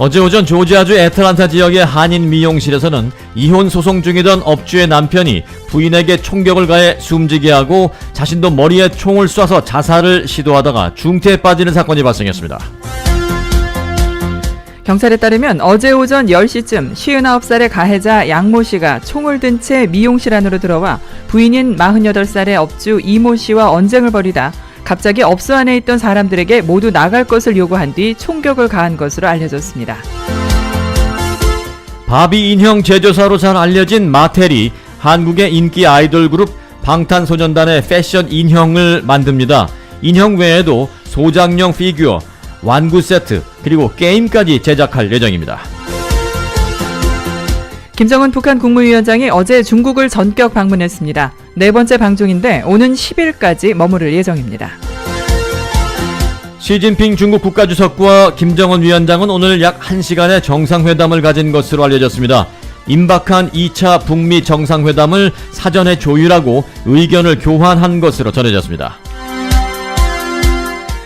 어제 오전 조지아주 애틀란타 지역의 한인 미용실에서는 이혼 소송 중이던 업주의 남편이 부인에게 총격을 가해 숨지게 하고 자신도 머리에 총을 쏴서 자살을 시도하다가 중태에 빠지는 사건이 발생했습니다. 경찰에 따르면 어제 오전 10시쯤 59살의 가해자 양모 씨가 총을 든 채 미용실 안으로 들어와 부인인 48살의 업주 이모 씨와 언쟁을 벌이다 갑자기 업소 안에 있던 사람들에게 모두 나갈 것을 요구한 뒤 총격을 가한 것으로 알려졌습니다. 바비 인형 제조사로 잘 알려진 마텔이 한국의 인기 아이돌 그룹 방탄소년단의 패션 인형을 만듭니다. 인형 외에도 소장용 피규어, 완구 세트, 그리고 게임까지 제작할 예정입니다. 김정은 북한 국무위원장이 어제 중국을 전격 방문했습니다. 네 번째 방중인데 오는 10일까지 머무를 예정입니다. 시진핑 중국 국가주석과 김정은 위원장은 오늘 약 1시간의 정상회담을 가진 것으로 알려졌습니다. 임박한 2차 북미 정상회담을 사전에 조율하고 의견을 교환한 것으로 전해졌습니다.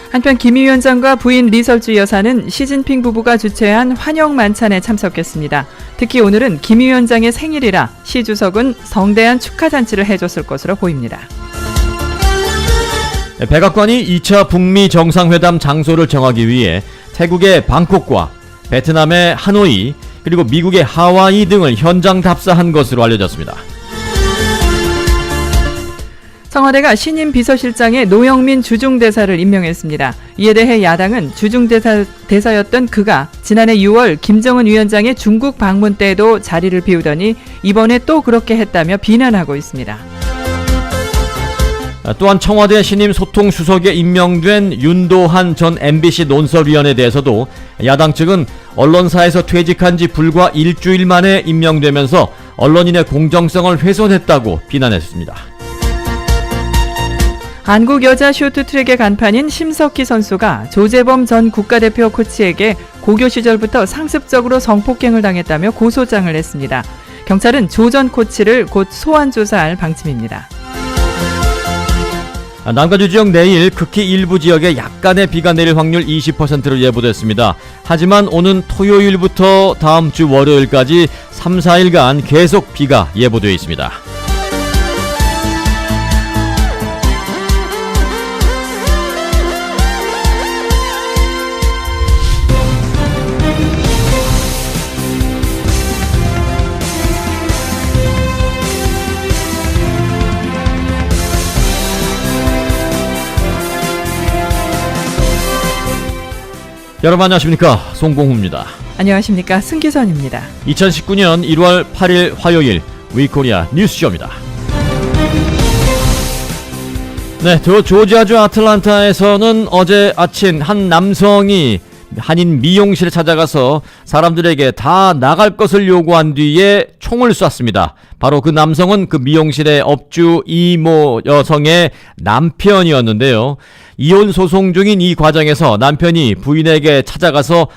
한편 김 위원장과 부인 리설주 여사는 시진핑 부부가 주최한 환영 만찬에 참석했습니다. 특히 오늘은 김 위원장의 생일이라 시 주석은 성대한 축하 잔치를 해줬을 것으로 보입니다. 백악관이 2차 북미 정상회담 장소를 정하기 위해 태국의 방콕과 베트남의 하노이 그리고 미국의 하와이 등을 현장 답사한 것으로 알려졌습니다. 청와대가 신임 비서실장에 노영민 주중대사를 임명했습니다. 이에 대해 야당은 주중대사였던 그가 지난해 6월 김정은 위원장의 중국 방문 때도 자리를 비우더니 이번에 또 그렇게 했다며 비난하고 있습니다. 또한 청와대 신임 소통수석에 임명된 윤도한 전 MBC 논설위원에 대해서도 야당 측은 언론사에서 퇴직한 지 불과 일주일 만에 임명되면서 언론인의 공정성을 훼손했다고 비난했습니다. 한국 여자 쇼트트랙의 간판인 심석희 선수가 조재범 전 국가대표 코치에게 고교 시절부터 상습적으로 성폭행을 당했다며 고소장을 냈습니다. 경찰은 조 전 코치를 곧 소환 조사할 방침입니다. 남가주 지역 내일 극히 일부 지역에 약간의 비가 내릴 확률 20%로 예보됐습니다. 하지만 오는 토요일부터 다음 주 월요일까지 3, 4일간 계속 비가 예보되어 있습니다. 여러분 안녕하십니까, 송봉후입니다. 안녕하십니까, 승기선입니다. 2019년 1월 8일 화요일 위코리아 뉴스쇼입니다. 네, 조지아주 아틀란타에서는 어제 아침 한 남성이 한인 미용실에 찾아가서 사람들에게 다 나갈 것을 요구한 뒤에 총을 쐈습니다. 바로 그 남성은 그 미용실의 업주 이모 여성의 남편이었는데요. 이혼 소송 중인 이 과정에서 남편이 부인에게 찾아가서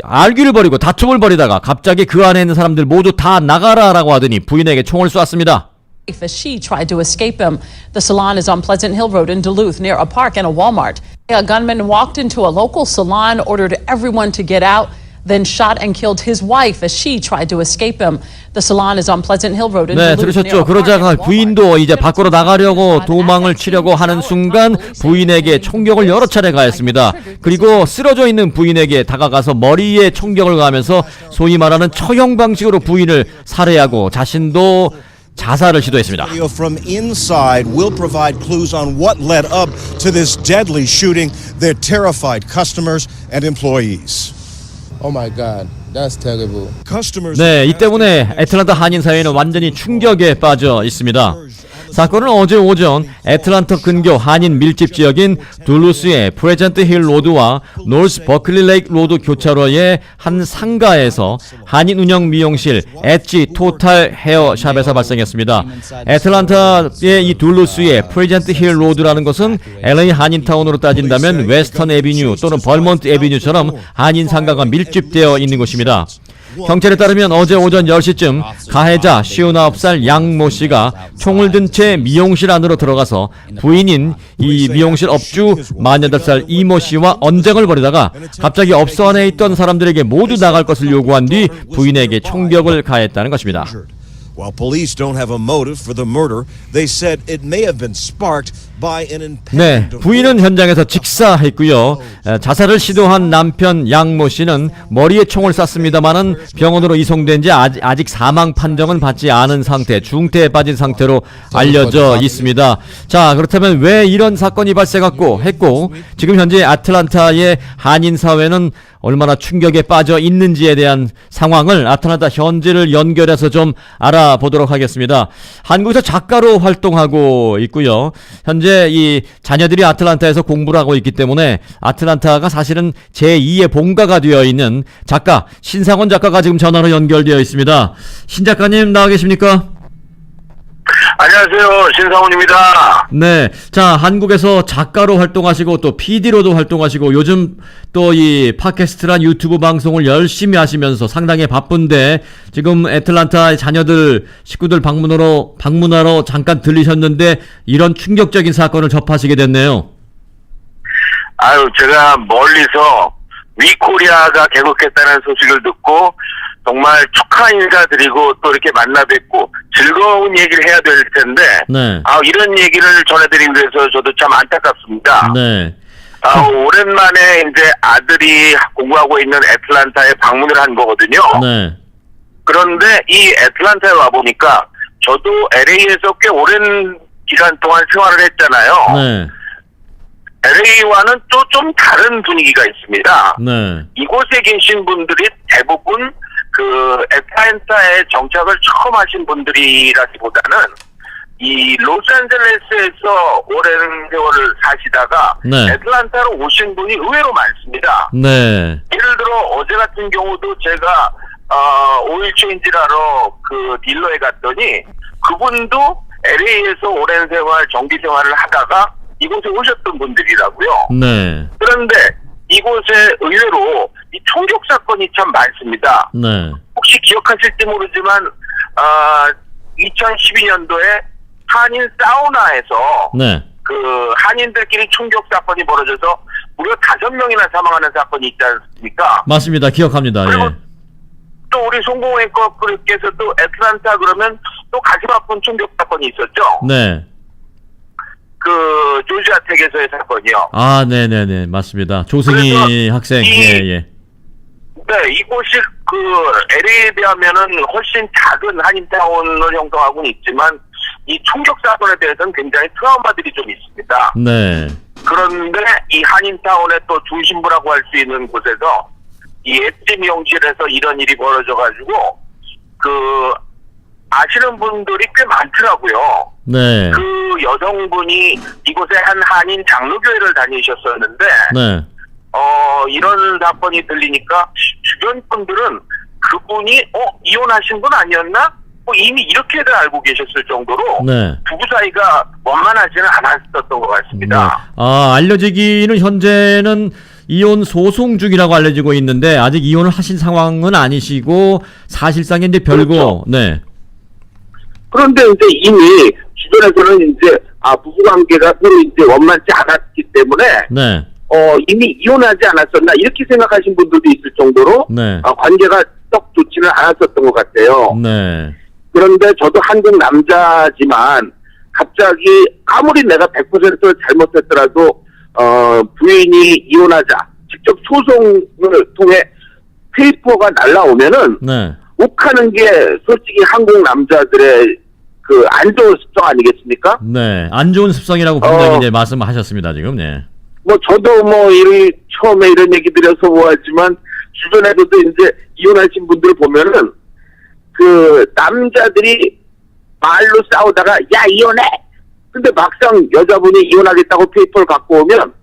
알귀를 벌이고 다툼을 벌이다가 갑자기 그 안에 있는 사람들 모두 다 나가라라고 하더니 부인에게 총을 쐈습니다. As she tried to escape him. The salon is on Pleasant Hill Road in Duluth near a park and a Walmart. A gunman walked into a local salon, ordered everyone to get out, then shot and killed his wife as she tried to escape him. The salon is on Pleasant Hill Road in 네, Duluth near 들으셨죠? a park and a 그러자가 Walmart. 부인도 이제 밖으로 나가려고 도망을 치려고 하는 순간 부인에게 총격을 여러 차례 가했습니다. 그리고 쓰러져 있는 부인에게 다가가서 머리에 총격을 가하면서 소위 말하는 처형 방식으로 부인을 살해하고 자신도 자살을 시도했습니다. Video from inside will provide clues on what led up to this deadly shooting. They're terrified customers and employees. Oh my God, that's terrible. Customers. 네, 이 때문에 애틀란타 한인 사회는 완전히 충격에 빠져 있습니다. 사건은 어제 오전 애틀란타 근교 한인 밀집 지역인 둘루스의 프레젠트 힐 로드와 노스 버클리 레이크 로드 교차로의 한 상가에서 한인 운영 미용실 엣지 토탈 헤어샵에서 발생했습니다. 애틀란타의 이 둘루스의 프레젠트 힐 로드라는 것은 LA 한인타운으로 따진다면 웨스턴 애비뉴 또는 벌몬트 애비뉴처럼 한인 상가가 밀집되어 있는 곳입니다. 경찰에 따르면 어제 오전 10시쯤 가해자 59살 양모 씨가 총을 든 채 미용실 안으로 들어가서 부인인 이 미용실 업주 48살 이모 씨와 언쟁을 벌이다가 갑자기 업소 안에 있던 사람들에게 모두 나갈 것을 요구한 뒤 부인에게 총격을 가했다는 것입니다. While police don't have a motive for the murder, they said it may have been sparked by an 네, impending 부인은 현장에서 직사했고요. 자살을 시도한 남편 양모 씨는 머리에 총을 쐈습니다만은 병원으로 이송된 지 아직 사망 판정은 받지 않은 상태, 중태에 빠진 상태로 알려져 있습니다. 자, 그렇다면 왜 이런 사건이 발생했고 지금 현재 아틀란타의 한인 사회는 얼마나 충격에 빠져 있는지에 대한 상황을 아틀란타 현지를 연결해서 좀 알아보도록 하겠습니다. 한국에서 작가로 활동하고 있고요. 현재 이 자녀들이 아틀란타에서 공부를 하고 있기 때문에 아틀란타가 사실은 제2의 본가가 되어 있는 작가 신상원 작가가 지금 전화로 연결되어 있습니다. 신 작가님 나와 계십니까? 안녕하세요. 신상훈입니다. 네. 자, 한국에서 작가로 활동하시고 또 PD로도 활동하시고 요즘 또 이 팟캐스트란 유튜브 방송을 열심히 하시면서 상당히 바쁜데 지금 애틀란타의 자녀들 식구들 방문하러 잠깐 들리셨는데 이런 충격적인 사건을 접하시게 됐네요. 아유, 제가 멀리서 위코리아가 개국했다는 소식을 듣고 정말 축하 인사드리고 또 이렇게 만나 뵙고 즐거운 얘기를 해야 될 텐데 네. 이런 얘기를 전해드린 데서 저도 참 안타깝습니다. 네. 오랜만에 이제 아들이 공부하고 있는 애틀란타에 방문을 한 거거든요. 네. 그런데 이 애틀란타에 와보니까 저도 LA에서 꽤 오랜 기간 동안 생활을 했잖아요. 네. LA와는 또 좀 다른 분위기가 있습니다. 네. 이곳에 계신 분들이 대부분 그 애틀란타에 정착을 처음 하신 분들이라기보다는 이 로스앤젤레스에서 오랜 세월을 사시다가 네. 애틀란타로 오신 분이 의외로 많습니다. 네. 예를 들어 어제 같은 경우도 제가 오일 체인지를 하러 그 딜러에 갔더니 그분도 LA에서 오랜 세월 정기 생활을 하다가 이곳에 오셨던 분들이라고요. 네. 그런데 이곳에 의외로 이 총격 사건이 참 많습니다. 네. 혹시 기억하실지 모르지만 2012년도에 한인 사우나에서 네. 그 한인들끼리 총격 사건이 벌어져서 무려 5명이나 사망하는 사건이 있지 않습니까? 맞습니다. 기억합니다. 그리고 예. 또 우리 송봉회께서 또 애틀란타 그러면 또 가슴 아픈 총격 사건이 있었죠. 네. 그 조지아 텍에서의 사건이요. 아, 네네네. 맞습니다. 조승희 그래서 학생. 예. 네, 이곳이 그 LA에 비하면은 훨씬 작은 한인타운을 형성하고는 있지만 이 총격 사건에 대해서는 굉장히 트라우마들이 좀 있습니다. 네. 그런데 이 한인타운의 또 중심부라고 할 수 있는 곳에서 이 엣지 미용실에서 이런 일이 벌어져가지고 그 아시는 분들이 꽤 많더라고요. 네. 그 여성분이 이곳에 한 한인 장로교회를 다니셨었는데 네. 이런 사건이 들리니까 주변 분들은 그분이 이혼하신 분 아니었나? 이미 이렇게들 알고 계셨을 정도로 네. 부부 사이가 원만하지는 않았었던 것 같습니다. 네. 알려지기는 현재는 이혼 소송 중이라고 알려지고 있는데 아직 이혼을 하신 상황은 아니시고 사실상 이제 별거. 그렇죠. 네. 그런데 이제 이미 주변에서는 이제 부부 관계가 서로 이제 원만치 않았기 때문에 네. 이미 이혼하지 않았었나 이렇게 생각하신 분들도 있을 정도로 네. 관계가 썩 좋지는 않았었던 것 같아요. 네. 그런데 저도 한국 남자지만 갑자기 아무리 내가 100% 잘못했더라도 부인이 이혼하자 직접 소송을 통해 페이퍼가 날라오면은 네. 욱하는 게 솔직히 한국 남자들의 그 안 좋은 습성 아니겠습니까? 네. 안 좋은 습성이라고 분명히 이제 말씀하셨습니다, 지금. 네. 저도 처음에 이런 얘기 드려서 뭐하지만 주변에서도 이제 이혼하신 분들 보면은 그 남자들이 말로 싸우다가 야 이혼해. 근데 막상 여자분이 이혼하겠다고 페이퍼를 갖고 오면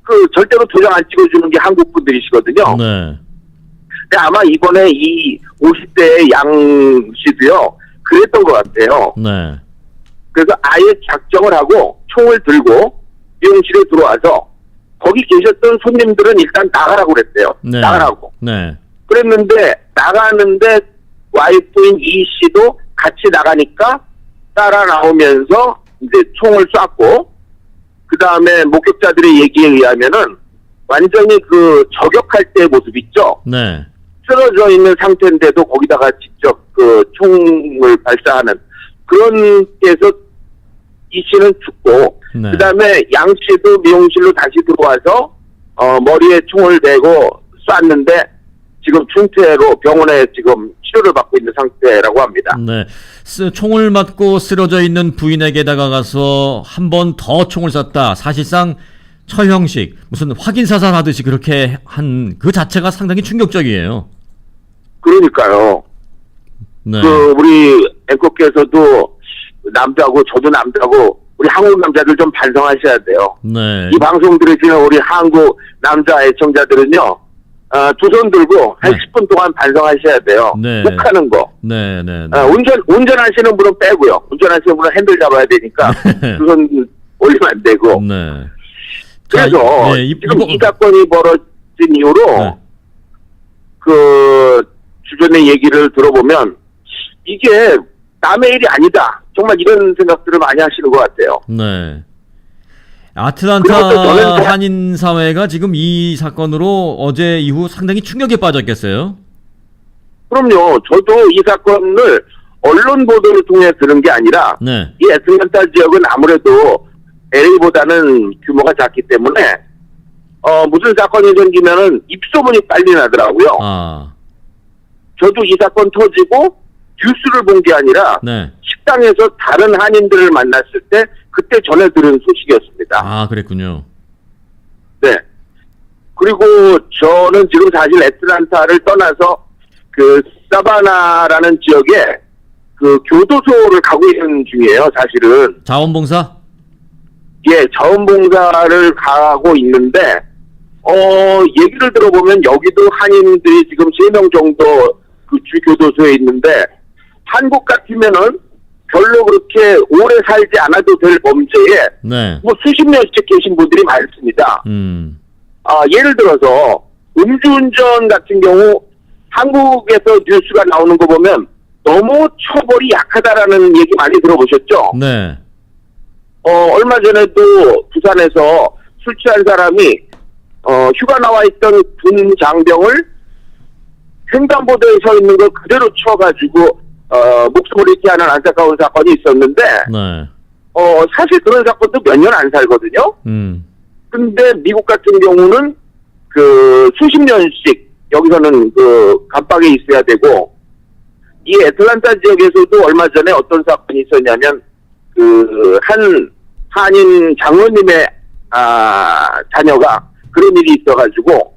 그 절대로 도장 안 찍어주는 게 한국 분들이시거든요. 네. 근데 아마 이번에 이 50대의 양 씨도요 그랬던 것 같아요. 네. 그래서 아예 작정을 하고 총을 들고 미용실에 들어와서 거기 계셨던 손님들은 일단 나가라고 그랬대요. 네. 나가라고. 네. 그랬는데 나가는데 와이프인 이 씨도 같이 나가니까 따라 나오면서 이제 총을 쐈고, 그 다음에 목격자들의 얘기에 의하면은 완전히 그 저격할 때의 모습 있죠. 네. 쓰러져 있는 상태인데도 거기다가 직접 그 총을 발사하는 그런 데서 이 씨는 죽고, 네. 그 다음에 양 씨도 미용실로 다시 들어와서 머리에 총을 대고 쐈는데 지금 중태로 병원에 지금 치료를 받고 있는 상태라고 합니다. 네. 총을 맞고 쓰러져 있는 부인에게 다가가서 한 번 더 총을 쐈다. 사실상 처형식, 무슨 확인 사살하듯이 그렇게 한 그 자체가 상당히 충격적이에요. 그러니까요. 네. 그 우리 앵커께서도 남자고 저도 남자고 우리 한국 남자들 좀 반성하셔야 돼요. 네. 이 방송 들으시는 우리 한국 남자 애청자들은요, 두 손 들고 한 네. 10분 동안 반성하셔야 돼요. 네. 욱하는 거. 네, 네, 네. 운전하시는 분은 빼고요. 운전하시는 분은 핸들 잡아야 되니까 두 손 올리면 안 되고. 네. 그래서 네, 지금 이 사건이 벌어진 이후로 네. 그 주변의 얘기를 들어보면 이게 남의 일이 아니다. 정말 이런 생각들을 많이 하시는 것 같아요. 네. 그리고 또 아틀란타 저는 한인 사회가 지금 이 사건으로 어제 이후 상당히 충격에 빠졌겠어요. 그럼요. 저도 이 사건을 언론 보도를 통해 들은 게 아니라 네. 이 애틀란타 지역은 아무래도 LA보다는 규모가 작기 때문에 무슨 사건이 생기면은 입소문이 빨리 나더라고요. 아, 저도 이 사건 터지고 뉴스를 본 게 아니라 네. 식당에서 다른 한인들을 만났을 때 그때 전해 들은 소식이었습니다. 아, 그랬군요. 네. 그리고 저는 지금 사실 애틀란타를 떠나서 그 사바나라는 지역에 그 교도소를 가고 있는 중이에요, 사실은. 자원봉사? 예, 자원봉사를 가고 있는데, 얘기를 들어보면 여기도 한인들이 지금 3명 정도 그 주교도소에 있는데, 한국 같으면은 별로 그렇게 오래 살지 않아도 될 범죄에 네. 뭐 수십 년씩 계신 분들이 많습니다. 예를 들어서 음주운전 같은 경우 한국에서 뉴스가 나오는 거 보면 너무 처벌이 약하다라는 얘기 많이 들어보셨죠? 네. 얼마 전에도 부산에서 술 취한 사람이 휴가 나와 있던 군 장병을 횡단보도에 서 있는 걸 그대로 쳐가지고 목숨을 잃게 하는 안타까운 사건이 있었는데 네. 사실 그런 사건도 몇 년 안 살거든요. 근데 미국 같은 경우는 그 수십 년씩 여기서는 그 감방에 있어야 되고, 이 애틀란타 지역에서도 얼마 전에 어떤 사건이 있었냐면 그 한 한인 장로님의 자녀가 그런 일이 있어가지고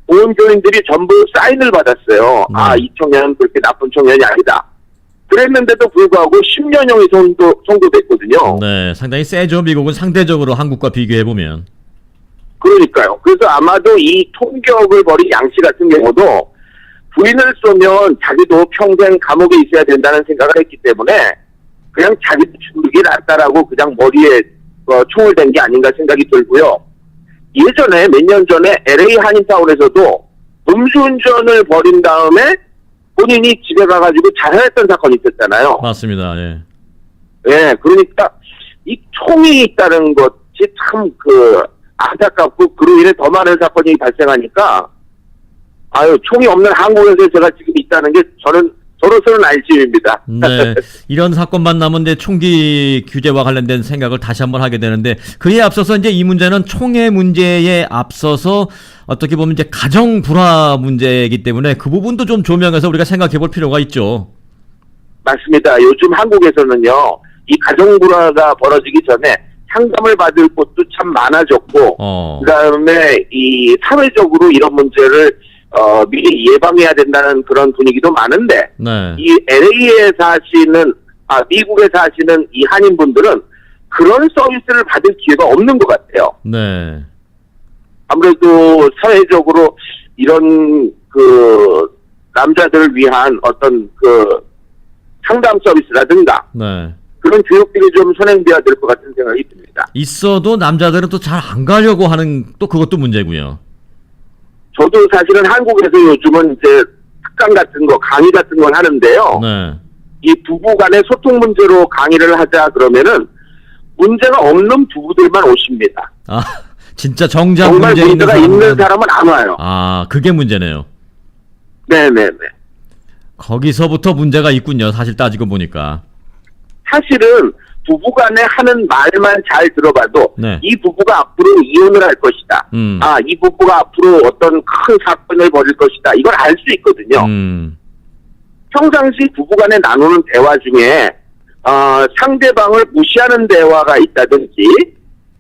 온 교인들이 전부 사인을 받았어요. 이 청년은 그렇게 나쁜 청년이 아니다. 그랬는데도 불구하고 10년형이 선고됐거든요. 네, 상당히 세죠. 미국은 상대적으로 한국과 비교해보면. 그러니까요. 그래서 아마도 이 총격을 벌인 양씨 같은 경우도 부인을 쏘면 자기도 평생 감옥에 있어야 된다는 생각을 했기 때문에 그냥 자기도 죽는 게 낫다라고 그냥 머리에 총을 댄 게 아닌가 생각이 들고요. 예전에 몇 년 전에 LA 한인타운에서도 음주운전을 벌인 다음에 본인이 집에 가가지고 자살했던 사건이 있었잖아요. 맞습니다. 예. 예, 그러니까 이 총이 있다는 것이 참 안타깝고 그로 인해 더 많은 사건이 발생하니까 총이 없는 한국에서 제가 지금 있다는 게 저로서는 안심입니다. 네, 이런 사건만 나면 이제 총기 규제와 관련된 생각을 다시 한번 하게 되는데, 그에 앞서서 이제 이 문제는 총의 문제에 앞서서 어떻게 보면 이제 가정 불화 문제이기 때문에 그 부분도 좀 조명해서 우리가 생각해 볼 필요가 있죠. 맞습니다. 요즘 한국에서는요, 이 가정 불화가 벌어지기 전에 상담을 받을 곳도 참 많아졌고, 그다음에 이 사회적으로 이런 문제를 미리 예방해야 된다는 그런 분위기도 많은데, 네. 이 LA에 사시는, 미국에 사시는 이 한인분들은 그런 서비스를 받을 기회가 없는 것 같아요. 네. 아무래도 사회적으로 이런 남자들을 위한 어떤 상담 서비스라든가, 네. 그런 교육들이 좀 선행돼야 될 것 같은 생각이 듭니다. 있어도 남자들은 또 잘 안 가려고 하는 또 그것도 문제고요. 저도 사실은 한국에서 요즘은 이제 특강 같은 거, 강의 같은 걸 하는데요. 네. 이 부부 간의 소통 문제로 강의를 하자 그러면은 문제가 없는 부부들만 오십니다. 아, 진짜 정작 정말 문제 문제가 있는 사람은- 사람은 안 와요. 아, 그게 문제네요. 네네네. 거기서부터 문제가 있군요. 사실 따지고 보니까. 사실은 부부간에 하는 말만 잘 들어봐도 네. 이 부부가 앞으로 이혼을 할 것이다. 이 부부가 앞으로 어떤 큰 사건을 벌일 것이다. 이걸 알 수 있거든요. 평상시 부부간에 나누는 대화 중에 상대방을 무시하는 대화가 있다든지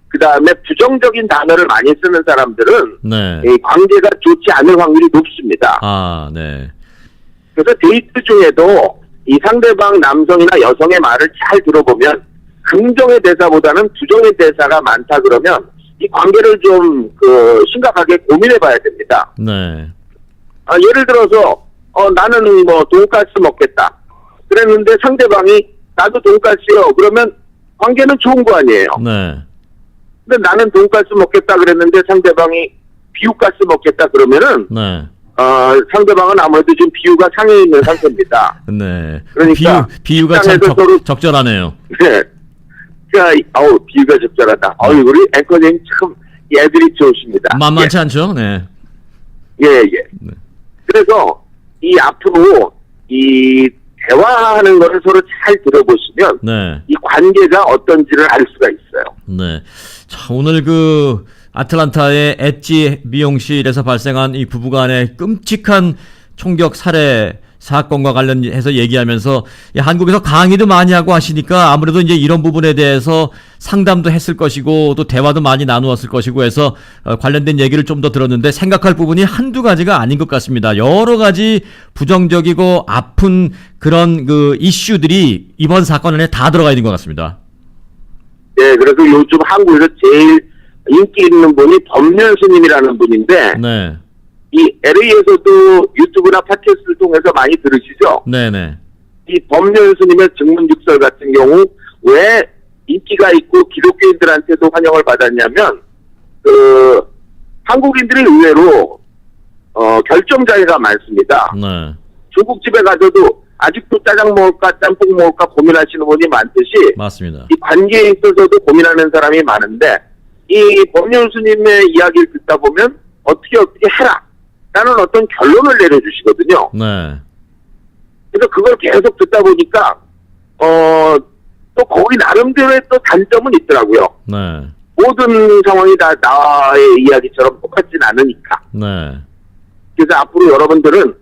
그 다음에 부정적인 단어를 많이 쓰는 사람들은 네. 이 관계가 좋지 않을 확률이 높습니다. 아, 네. 그래서 데이트 중에도 이 상대방 남성이나 여성의 말을 잘 들어보면 긍정의 대사보다는 부정의 대사가 많다 그러면 이 관계를 좀 심각하게 고민해봐야 됩니다. 네. 예를 들어서 나는 뭐 돈가스 먹겠다 그랬는데 상대방이 나도 돈가스요. 그러면 관계는 좋은 거 아니에요. 네. 근데 나는 돈가스 먹겠다 그랬는데 상대방이 비유가스 먹겠다 그러면은 네. 상대방은 아무래도 지금 비유가 상해 있는 상태입니다. 네. 그러니까 비유가 참 식당에서 서로- 적절하네요. 네. 비유가 적절하다. 우리 앵커님 참 애들이 좋으십니다. 만만치 않죠? 네. 예. 그래서 이 앞으로 이 대화하는 거를 서로 잘 들어보시면 네. 이 관계가 어떤지를 알 수가 있어요. 네. 자, 오늘 그 아틀란타의 엣지 미용실에서 발생한 이 부부간의 끔찍한 총격 살해 사건과 관련해서 얘기하면서 한국에서 강의도 많이 하고 하시니까 아무래도 이제 이런 부분에 대해서 상담도 했을 것이고 또 대화도 많이 나누었을 것이고 해서 관련된 얘기를 좀 더 들었는데 생각할 부분이 한두 가지가 아닌 것 같습니다. 여러 가지 부정적이고 아픈 그런 그 이슈들이 이번 사건 안에 다 들어가 있는 것 같습니다. 네, 그래서 요즘 한국에서 제일 인기 있는 분이 법면 스님이라는 분인데 네. 이 LA에서도 유튜브나 팟캐스트를 통해서 많이 들으시죠? 네네. 이 법면 스님의 증문즉설 같은 경우 왜 인기가 있고 기독교인들한테도 환영을 받았냐면 한국인들이 의외로 결정장애가 많습니다. 네. 중국집에 가서도 아직도 짜장 먹을까 짬뽕 먹을까 고민하시는 분이 많듯이 맞습니다. 이 관계에 있어서도 고민하는 사람이 많은데 이 법륜 스님의 이야기를 듣다 보면 어떻게 해라 라는 어떤 결론을 내려주시거든요. 네. 그래서 그걸 계속 듣다 보니까 또 거기 나름대로의 또 단점은 있더라고요. 네. 모든 상황이 다 나의 이야기처럼 똑같진 않으니까. 네. 그래서 앞으로 여러분들은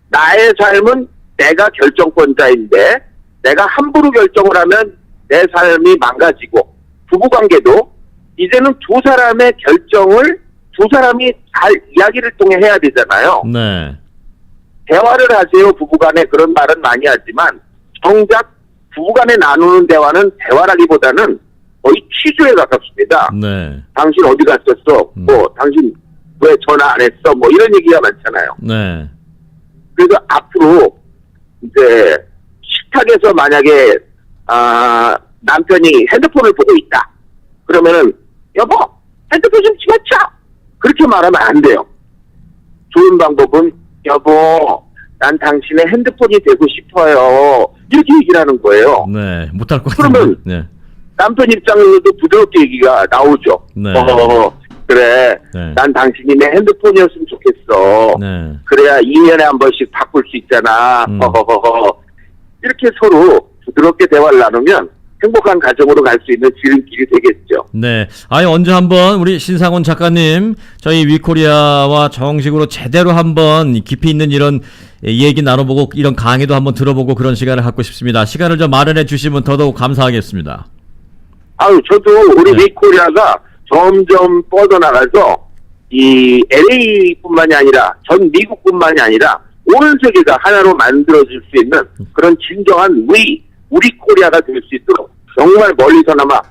나의 삶은 내가 결정권자인데 내가 함부로 결정을 하면 내 삶이 망가지고 부부관계도 이제는 두 사람의 결정을 두 사람이 잘 이야기를 통해 해야 되잖아요. 네. 대화를 하세요. 부부간에 그런 말은 많이 하지만 정작 부부간에 나누는 대화는 대화라기보다는 거의 취조에 가깝습니다. 네. 당신 어디 갔었어? 당신 왜 전화 안 했어? 뭐 이런 얘기가 많잖아요. 네. 그래서 앞으로 이제 식탁에서 만약에 남편이 핸드폰을 보고 있다. 그러면은 여보 핸드폰 좀 집어쳐. 그렇게 말하면 안 돼요. 좋은 방법은 여보 난 당신의 핸드폰이 되고 싶어요. 이렇게 얘기를 하는 거예요. 네. 못할 것 같은데. 그러면 네. 남편 입장에서도 부드럽게 얘기가 나오죠. 네. 그래. 네. 난 당신이 내 핸드폰이었으면 좋겠어. 네. 그래야 2년에 한 번씩 바꿀 수 있잖아. 이렇게 서로 부드럽게 대화를 나누면 행복한 가정으로 갈 수 있는 지름길이 되겠죠. 네. 언제 한번 우리 신상훈 작가님 저희 위코리아와 정식으로 제대로 한번 깊이 있는 이런 얘기 나눠보고 이런 강의도 한번 들어보고 그런 시간을 갖고 싶습니다. 시간을 좀 마련해 주시면 더더욱 감사하겠습니다. 저도 우리 네. 위코리아가 점점 뻗어나가서 이 LA뿐만이 아니라 전 미국뿐만이 아니라 온 세계가 하나로 만들어질 수 있는 그런 진정한 우리 코리아가 될 수 있도록 정말 멀리서나마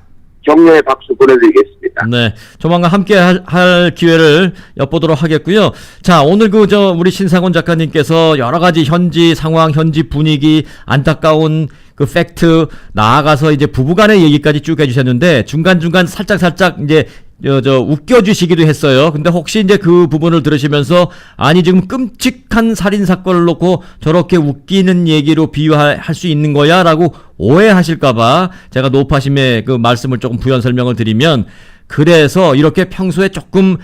격려의 박수 보내드리겠습니다. 네. 조만간 함께 할 기회를 엿보도록 하겠고요. 자, 오늘 우리 신상훈 작가님께서 여러 가지 현지 상황, 현지 분위기, 안타까운 그 팩트, 나아가서 이제 부부간의 얘기까지 쭉 해주셨는데 중간중간 살짝 이제 웃겨주시기도 했어요. 근데 혹시 이제 그 부분을 들으시면서 아니 지금 끔찍한 살인 사건을 놓고 저렇게 웃기는 얘기로 비유할 수 있는 거야라고 오해하실까봐 제가 노파심의 그 말씀을 조금 부연 설명을 드리면, 그래서 이렇게 평소에 조금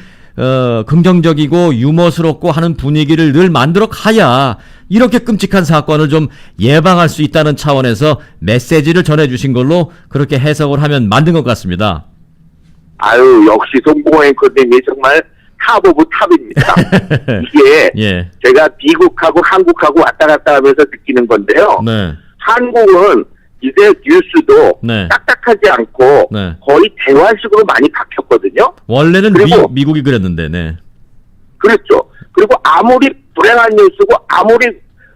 긍정적이고 유머스럽고 하는 분위기를 늘 만들어 가야 이렇게 끔찍한 사건을 좀 예방할 수 있다는 차원에서 메시지를 전해주신 걸로 그렇게 해석을 하면 만든 것 같습니다. 아유, 역시 송봉호 앵커님이 정말 탑 오브 탑입니다. 이게 예. 제가 미국하고 한국하고 왔다 갔다 하면서 느끼는 건데요. 네. 한국은 이제 뉴스도 네. 딱딱하지 않고 네. 거의 대화식으로 많이 바뀌었거든요. 원래는 그리고 미국이 그랬는데, 네. 그렇죠. 그리고 아무리 불행한 뉴스고 아무리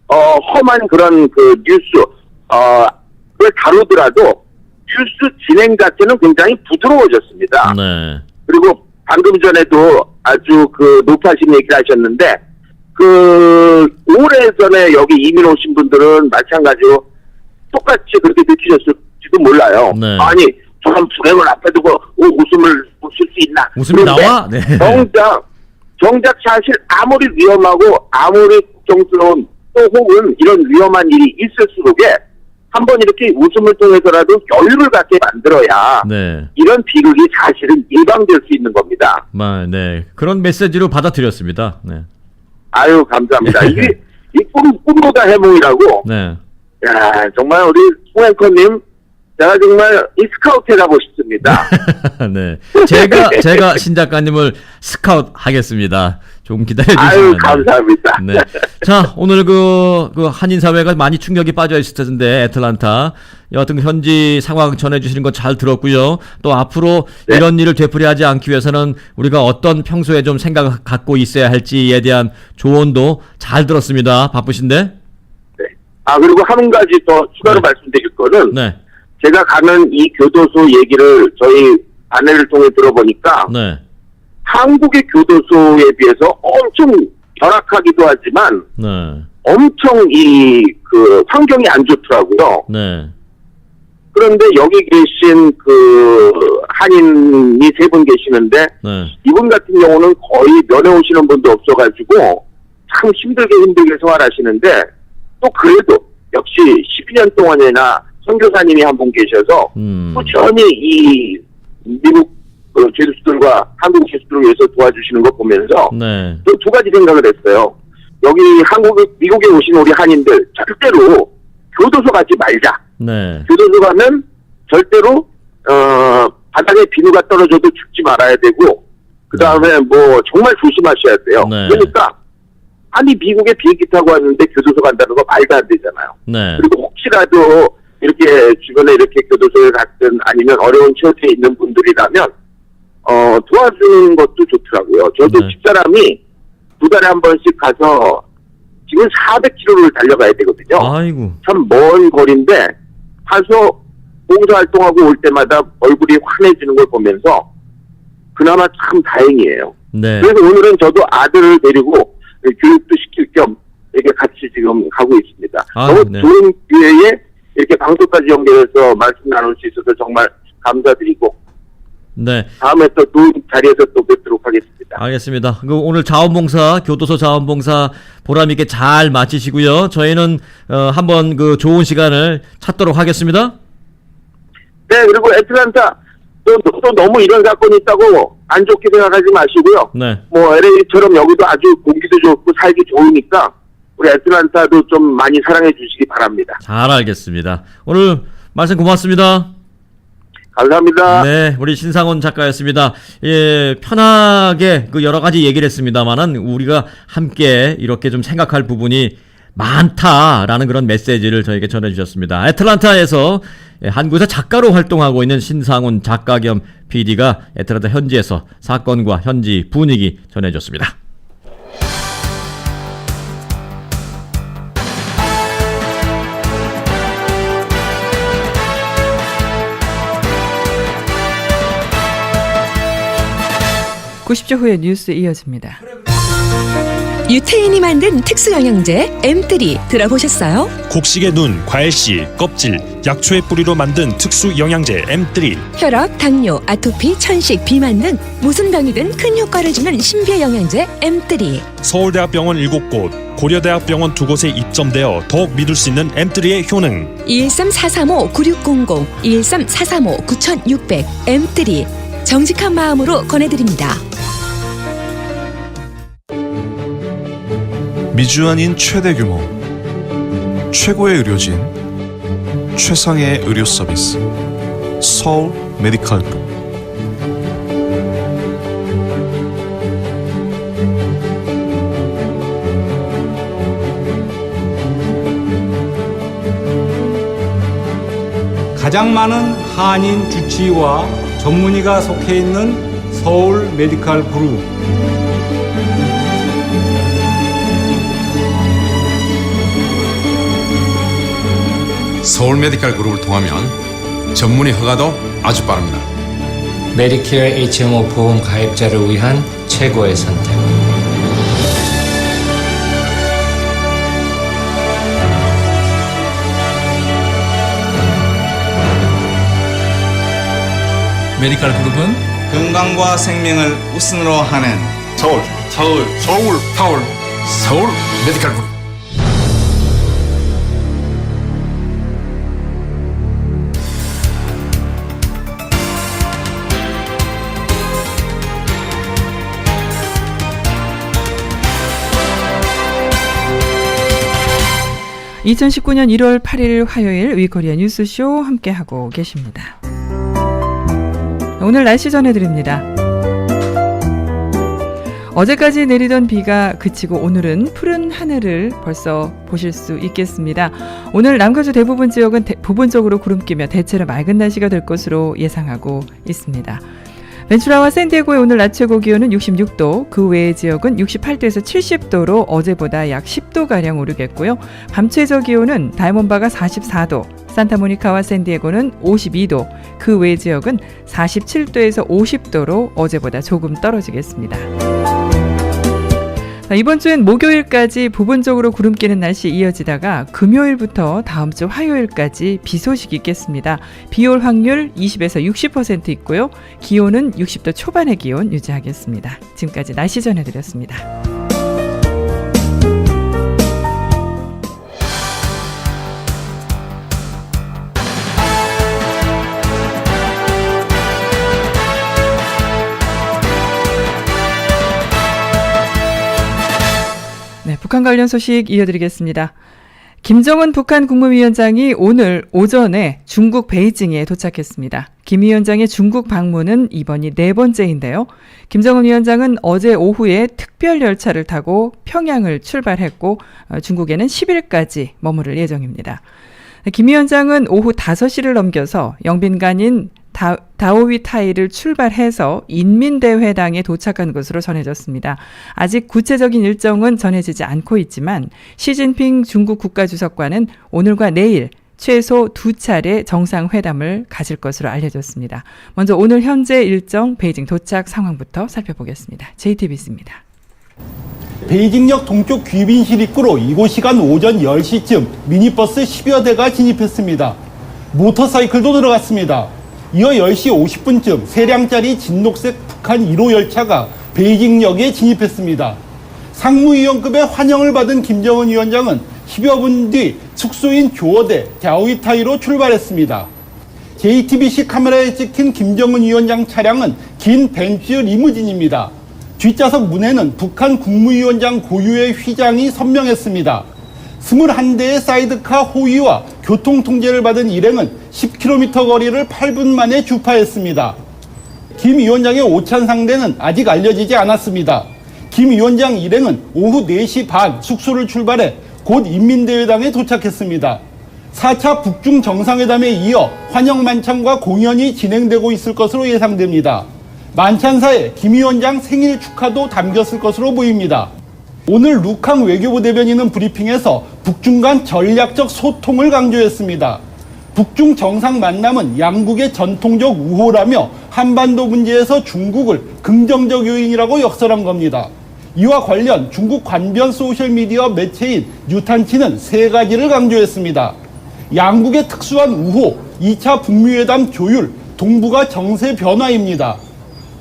험한 그런 그 뉴스를 다루더라도 뉴스 진행 자체는 굉장히 부드러워졌습니다. 네. 그리고 방금 전에도 아주 그 높아신 얘기를 하셨는데, 그 오래전에 여기 이민 오신 분들은 마찬가지로 똑같이 그렇게 느끼셨을지도 몰라요. 네. 아니, 저런 불행을 앞에 두고 웃음을 웃을 수 있나? 웃음이 그런데 나와? 네. 정작 사실 아무리 위험하고 아무리 걱정스러운 또 혹은 이런 위험한 일이 있을수록에 한번 이렇게 웃음을 통해서라도 여유를 갖게 만들어야 네. 이런 비극이 사실은 예방될 수 있는 겁니다. 네. 그런 메시지로 받아들였습니다. 네. 아유, 감사합니다. 이게 이 꿈보다 해몽이라고. 네. 야, 정말 우리 송앵커님, 제가 정말 이 스카우트 해가고 싶습니다. 네. 제가 신 작가님을 스카우트 하겠습니다. 좀 기다려주시면. 아유, 감사합니다. 네. 자, 오늘 그 한인 사회가 많이 충격이 빠져 있을 텐데, 애틀란타. 여하튼 현지 상황 전해주시는 거 잘 들었고요. 또 앞으로 네. 이런 일을 되풀이하지 않기 위해서는 우리가 어떤 평소에 좀 생각을 갖고 있어야 할지에 대한 조언도 잘 들었습니다. 바쁘신데? 네. 그리고 한 가지 더 추가로 네. 말씀드릴 거는, 네. 제가 가는 이 교도소 얘기를 저희 아내를 통해 들어보니까, 네. 한국의 교도소에 비해서 엄청 열악하기도 하지만, 네. 엄청 그 환경이 안 좋더라고요. 네. 그런데 여기 계신 그 한인이 3분 계시는데, 네. 이분 같은 경우는 거의 면회 오시는 분도 없어가지고 참 힘들게 생활하시는데, 또 그래도 역시 12년 동안이나 선교사님이 한 분 계셔서 꾸준히 이 미국 죄수들과 한국 죄수들을 위해서 도와주시는 거 보면서 네. 또 2가지 생각을 했어요. 여기 미국에 오신 우리 한인들 절대로 교도소 가지 말자. 네. 교도소 가면 절대로 바닥에 비누가 떨어져도 죽지 말아야 되고, 그 다음에 뭐 정말 조심하셔야 돼요. 네. 그러니까 아니 미국에 비행기 타고 왔는데 교도소 간다는 거 말도 안 되잖아요. 네. 그리고 혹시라도 이렇게 주변에 이렇게 교도소에 갔든 아니면 어려운 처지에 있는 분들이라면 도와주는 것도 좋더라고요. 저도 네. 집사람이 2달에 한 번씩 가서 지금 400km를 달려가야 되거든요. 아이고. 참 먼 거리인데 가서 봉사활동하고 올 때마다 얼굴이 환해지는 걸 보면서 그나마 참 다행이에요. 네. 그래서 오늘은 저도 아들을 데리고 교육도 시킬 겸 이렇게 같이 지금 가고 있습니다. 너무 네. 좋은 기회에 이렇게 방송까지 연결해서 말씀 나눌 수 있어서 정말 감사드리고, 네. 다음에 또 좋은 자리에서 또 뵙도록 하겠습니다. 알겠습니다. 오늘 자원봉사, 교도소 자원봉사 보람있게 잘 마치시고요. 저희는 한번 그 좋은 시간을 찾도록 하겠습니다. 네, 그리고 애틀란타 또 너무 이런 사건이 있다고 안 좋게 생각하지 마시고요. 네. 뭐 LA처럼 여기도 아주 공기도 좋고 살기 좋으니까 우리 애틀란타도 좀 많이 사랑해 주시기 바랍니다. 잘 알겠습니다. 오늘 말씀 고맙습니다. 감사합니다. 네, 우리 신상훈 작가였습니다. 예, 편하게 그 여러 가지 얘기를 했습니다만은 우리가 함께 이렇게 좀 생각할 부분이 많다라는 그런 메시지를 저에게 전해주셨습니다. 애틀란타에서 한국에서 작가로 활동하고 있는 신상훈 작가 겸 PD가 애틀란타 현지에서 사건과 현지 분위기 전해줬습니다. (90초) 후에 뉴스 이어집니다. 유태인이 만든 특수 영양제 M3 들어보셨어요? 곡식의 눈, 과일씨, 껍질, 약초의 뿌리로 만든 특수 영양제 M3. 혈압, 당뇨, 아토피, 천식, 비만 등 무슨 병이든 큰 효과를 주는 신비의 영양제 M3. 서울대학병원 7곳, 고려대학병원 2곳에 입점되어 더욱 믿을 수 있는 M3의 효능. 213-435-9600, 213-435-9600 M3. 정직한 마음으로 권해드립니다. 미주안인 최대 규모, 최고의 의료진, 최상의 의료 서비스, 서울 메디컬 그룹. 가장 많은 한인 주치의와 전문의가 속해 있는 서울 메디컬 그룹. 서울 메디컬 그룹을 통하면 전문의 허가도 아주 빠릅니다. 메디케어 HMO 보험 가입자를 위한 최고의 선택. 메디컬 그룹은 건강과 생명을 우선으로 하는 서울 메디컬 그룹. (2019년 1월 8일) 화요일 위코리아 뉴스쇼 함께하고 계십니다. 오늘 날씨 전해드립니다. 어제까지 내리던 비가 그치고 오늘은 푸른 하늘을 벌써 보실 수 있겠습니다. 오늘 남가주 대부분 지역은 부분적으로 구름 끼며 대체로 맑은 날씨가 될 것으로 예상하고 있습니다. 벤츄라와 샌디에고의 오늘 낮 최고 기온은 66도, 그 외의 지역은 68도에서 70도로 어제보다 약 10도가량 오르겠고요. 밤 최저 기온은 다이몬바가 44도, 산타모니카와 샌디에고는 52도, 그 외의 지역은 47도에서 50도로 어제보다 조금 떨어지겠습니다. 이번 주엔 목요일까지 부분적으로 구름 끼는 날씨 이어지다가 금요일부터 다음 주 화요일까지 비 소식이 있겠습니다. 비 올 확률 20에서 60% 있고요. 기온은 60도 초반의 기온 유지하겠습니다. 지금까지 날씨 전해드렸습니다. 네, 북한 관련 소식 이어드리겠습니다. 김정은 북한 국무위원장이 오늘 오전에 중국 베이징에 도착했습니다. 김 위원장의 중국 방문은 이번이 4번째인데요. 김정은 위원장은 어제 오후에 특별 열차를 타고 평양을 출발했고 중국에는 10일까지 머무를 예정입니다. 김 위원장은 오후 5시를 넘겨서 영빈관인 다오위타이를 출발해서 인민대회당에 도착한 것으로 전해졌습니다. 아직 구체적인 일정은 전해지지 않고 있지만 시진핑 중국 국가주석과는 오늘과 내일 최소 2차례 정상회담을 가질 것으로 알려졌습니다. 먼저 오늘 현재 일정 베이징 도착 상황부터 살펴보겠습니다. JTBC입니다. 베이징역 동쪽 귀빈실 입구로 이곳 시간 오전 10시쯤 미니버스 10여 대가 진입했습니다. 모터사이클도 들어갔습니다. 이어 10시 50분쯤 3량짜리 진녹색 북한 1호 열차가 베이징역에 진입했습니다. 상무위원급의 환영을 받은 김정은 위원장은 10여 분 뒤 숙소인 교어대 다오위타이로 출발했습니다. JTBC 카메라에 찍힌 김정은 위원장 차량은 긴 벤츠 리무진입니다. 뒷좌석 문에는 북한 국무위원장 고유의 휘장이 선명했습니다. 21대의 사이드카 호위와 교통통제를 받은 일행은 10km 거리를 8분 만에 주파했습니다. 김 위원장의 오찬 상대는 아직 알려지지 않았습니다. 김 위원장 일행은 오후 4시 반 숙소를 출발해 곧 인민대회당에 도착했습니다. 4차 북중 정상회담에 이어 환영 만찬과 공연이 진행되고 있을 것으로 예상됩니다. 만찬사에 김 위원장 생일 축하도 담겼을 것으로 보입니다. 오늘 루캉 외교부 대변인은 브리핑에서 북중 간 전략적 소통을 강조했습니다. 북중 정상 만남은 양국의 전통적 우호라며 한반도 문제에서 중국을 긍정적 요인이라고 역설한 겁니다. 이와 관련 중국 관변 소셜미디어 매체인 뉴탄치는 세 가지를 강조했습니다. 양국의 특수한 우호, 2차 북미회담 조율, 동북아 정세 변화입니다.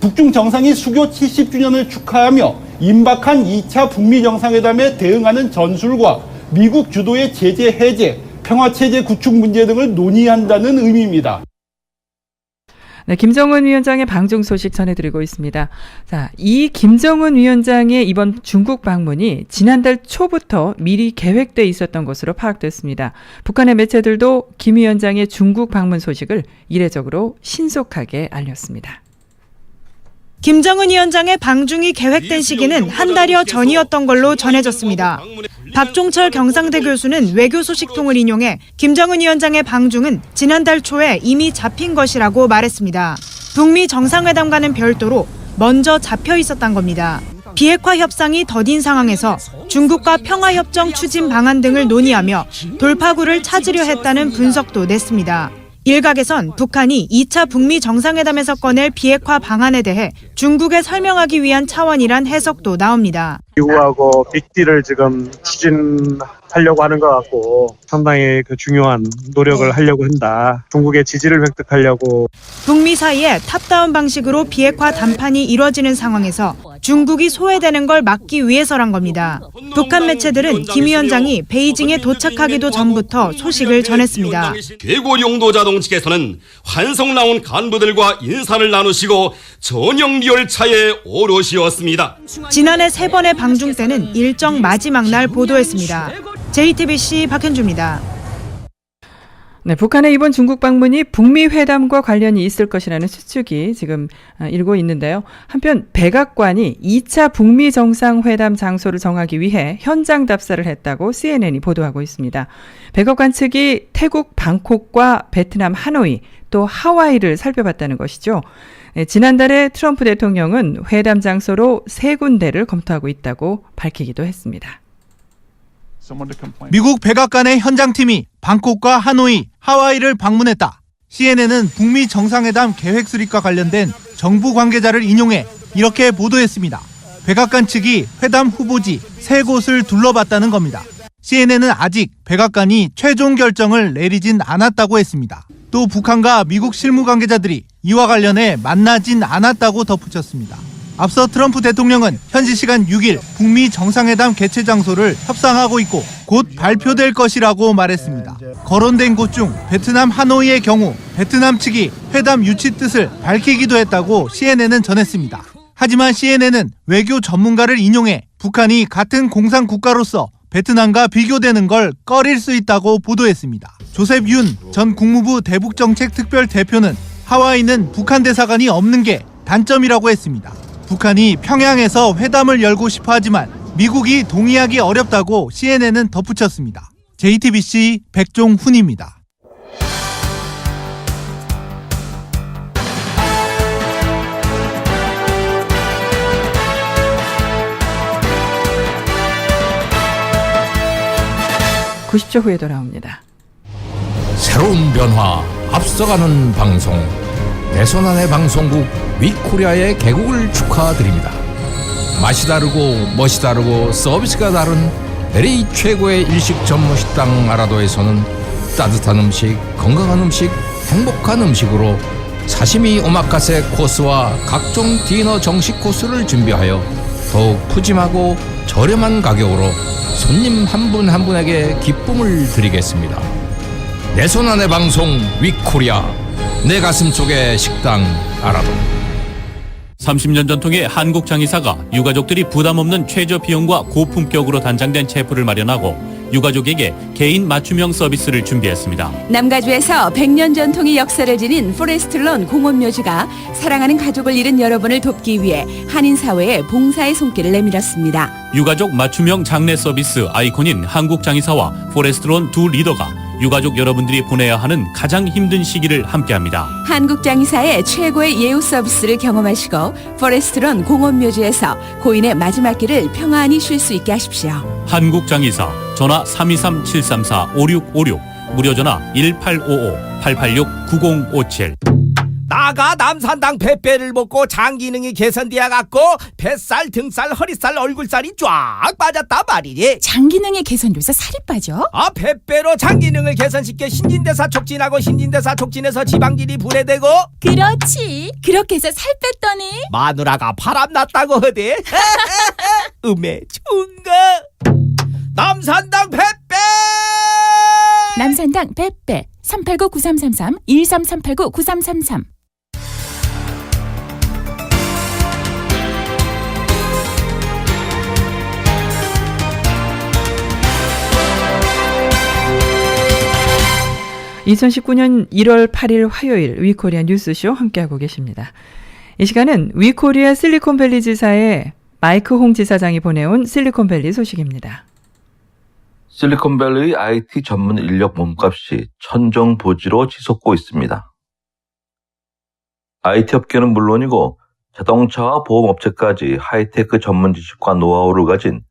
북중 정상이 수교 70주년을 축하하며 임박한 2차 북미 정상회담에 대응하는 전술과 미국 주도의 제재 해제, 평화체제 구축 문제 등을 논의한다는 의미입니다. 네, 김정은 위원장의 방중 소식 전해드리고 있습니다. 자, 이 김정은 위원장의 이번 중국 방문이 지난달 초부터 미리 계획돼 있었던 것으로 파악됐습니다. 북한의 매체들도 김 위원장의 중국 방문 소식을 이례적으로 신속하게 알렸습니다. 김정은 위원장의 방중이 계획된 시기는 한 달여 전이었던 걸로 전해졌습니다. 박종철 경상대 교수는 외교소식통을 인용해 김정은 위원장의 방중은 지난달 초에 이미 잡힌 것이라고 말했습니다. 북미 정상회담과는 별도로 먼저 잡혀 있었던 겁니다. 비핵화 협상이 더딘 상황에서 중국과 평화협정 추진 방안 등을 논의하며 돌파구를 찾으려 했다는 분석도 냈습니다. 일각에선 북한이 2차 북미 정상회담에서 꺼낼 비핵화 방안에 대해 중국에 설명하기 위한 차원이란 해석도 나옵니다. 미국하고 빅딜을 지금 추진하려고 하는 것 같고 상당히 중요한 노력을 하려고 한다. 중국의 지지를 획득하려고. 북미 사이에 탑다운 방식으로 비핵화談判이 이뤄지는 상황에서 중국이 소외되는 걸 막기 위해서란 겁니다. 북한 매체들은 김 위원장이 베이징에 도착하기도 전부터 소식을 전했습니다. 괴고 용도자동 측에서는 환송 나온 간부들과 인사를 나누시고 전형 열차에 오롯이었습니다. 지난해 3번의 방중 때는 일정 마지막 날 보도했습니다. JTBC 박현주입니다. 네, 북한의 이번 중국 방문이 북미 회담과 관련이 있을 것이라는 추측이 지금 일고 있는데요. 한편 백악관이 2차 북미 정상회담 장소를 정하기 위해 현장 답사를 했다고 CNN이 보도하고 있습니다. 백악관 측이 태국 방콕과 베트남 하노이 또 하와이를 살펴봤다는 것이죠. 네, 지난달에 트럼프 대통령은 회담 장소로 3군데를 검토하고 있다고 밝히기도 했습니다. 미국 백악관의 현장팀이 방콕과 하노이, 하와이를 방문했다. CNN은 북미 정상회담 계획 수립과 관련된 정부 관계자를 인용해 이렇게 보도했습니다. 백악관 측이 회담 후보지 3곳을 둘러봤다는 겁니다. CNN은 아직 백악관이 최종 결정을 내리진 않았다고 했습니다. 또 북한과 미국 실무 관계자들이 이와 관련해 만나진 않았다고 덧붙였습니다. 앞서 트럼프 대통령은 현지 시간 6일 북미 정상회담 개최 장소를 협상하고 있고 곧 발표될 것이라고 말했습니다. 거론된 곳 중 베트남 하노이의 경우 베트남 측이 회담 유치 뜻을 밝히기도 했다고 CNN은 전했습니다. 하지만 CNN은 외교 전문가를 인용해 북한이 같은 공산 국가로서 베트남과 비교되는 걸 꺼릴 수 있다고 보도했습니다. 조셉 윤 전 국무부 대북정책 특별 대표는 하와이는 북한 대사관이 없는 게 단점이라고 했습니다. 북한이 평양에서 회담을 열고 싶어 하지만 미국이 동의하기 어렵다고 CNN은 덧붙였습니다. JTBC 백종훈입니다. (90초) 후에 돌아옵니다. 새로운 변화, 앞서가는 방송. 내 손 안의 방송국 위코리아의 개국을 축하드립니다. 맛이 다르고 멋이 다르고 서비스가 다른 LA 최고의 일식 전문 식당 아라도에서는 따뜻한 음식, 건강한 음식, 행복한 음식으로 사시미 오마카세 코스와 각종 디너 정식 코스를 준비하여 더욱 푸짐하고 저렴한 가격으로 손님 한 분 한 분에게 기쁨을 드리겠습니다. 내 손 안의 방송 위코리아, 내 가슴 속의 식당 아라도. 30년 전통의 한국 장의사가 유가족들이 부담 없는 최저 비용과 고품격으로 단장된 체프를 마련하고 유가족에게 개인 맞춤형 서비스를 준비했습니다. 남가주에서 100년 전통의 역사를 지닌 포레스트론 공원묘지가 사랑하는 가족을 잃은 여러분을 돕기 위해 한인사회에 봉사의 손길을 내밀었습니다. 유가족 맞춤형 장례 서비스 아이콘인 한국 장의사와 포레스트론 두 리더가 유가족 여러분들이 보내야 하는 가장 힘든 시기를 함께합니다. 한국 장의사의 최고의 예우 서비스를 경험하시고 포레스트론 공원묘지에서 고인의 마지막 길을 평안히 쉴 수 있게 하십시오. 한국 장의사 전화 323-734-5656 무료 전화 1855-886-9057. 나가 남산당 뱃배를 먹고 장 기능이 개선되어 갖고 뱃살, 등살, 허리살, 얼굴살이 쫙 빠졌단 말이지. 장 기능이 개선돼서 살이 빠져? 뱃배로 장 기능을 개선시켜 신진대사 촉진하고 신진대사 촉진해서 지방질이 분해되고. 그렇지. 그렇게 해서 살 뺐더니 마누라가 바람났다고 하대. 음에 좋은가? 남산당 뱃배! 남산당 뱃배 389-9333 13-389-9333. (2019년 1월 8일) 화요일 위코리아 뉴스쇼 함께하고 계십니다. 이 시간은 위코리아 실리콘밸리 지사의 마이크 홍 지사장이 보내온 실리콘밸리 소식입니다. 실리콘밸리의 IT 전문 인력 몸값이 천정부지로 치솟고 있습니다. IT 업계는 물론이고 자동차와 보험업체까지 하이테크 전문 지식과 노하우를 가진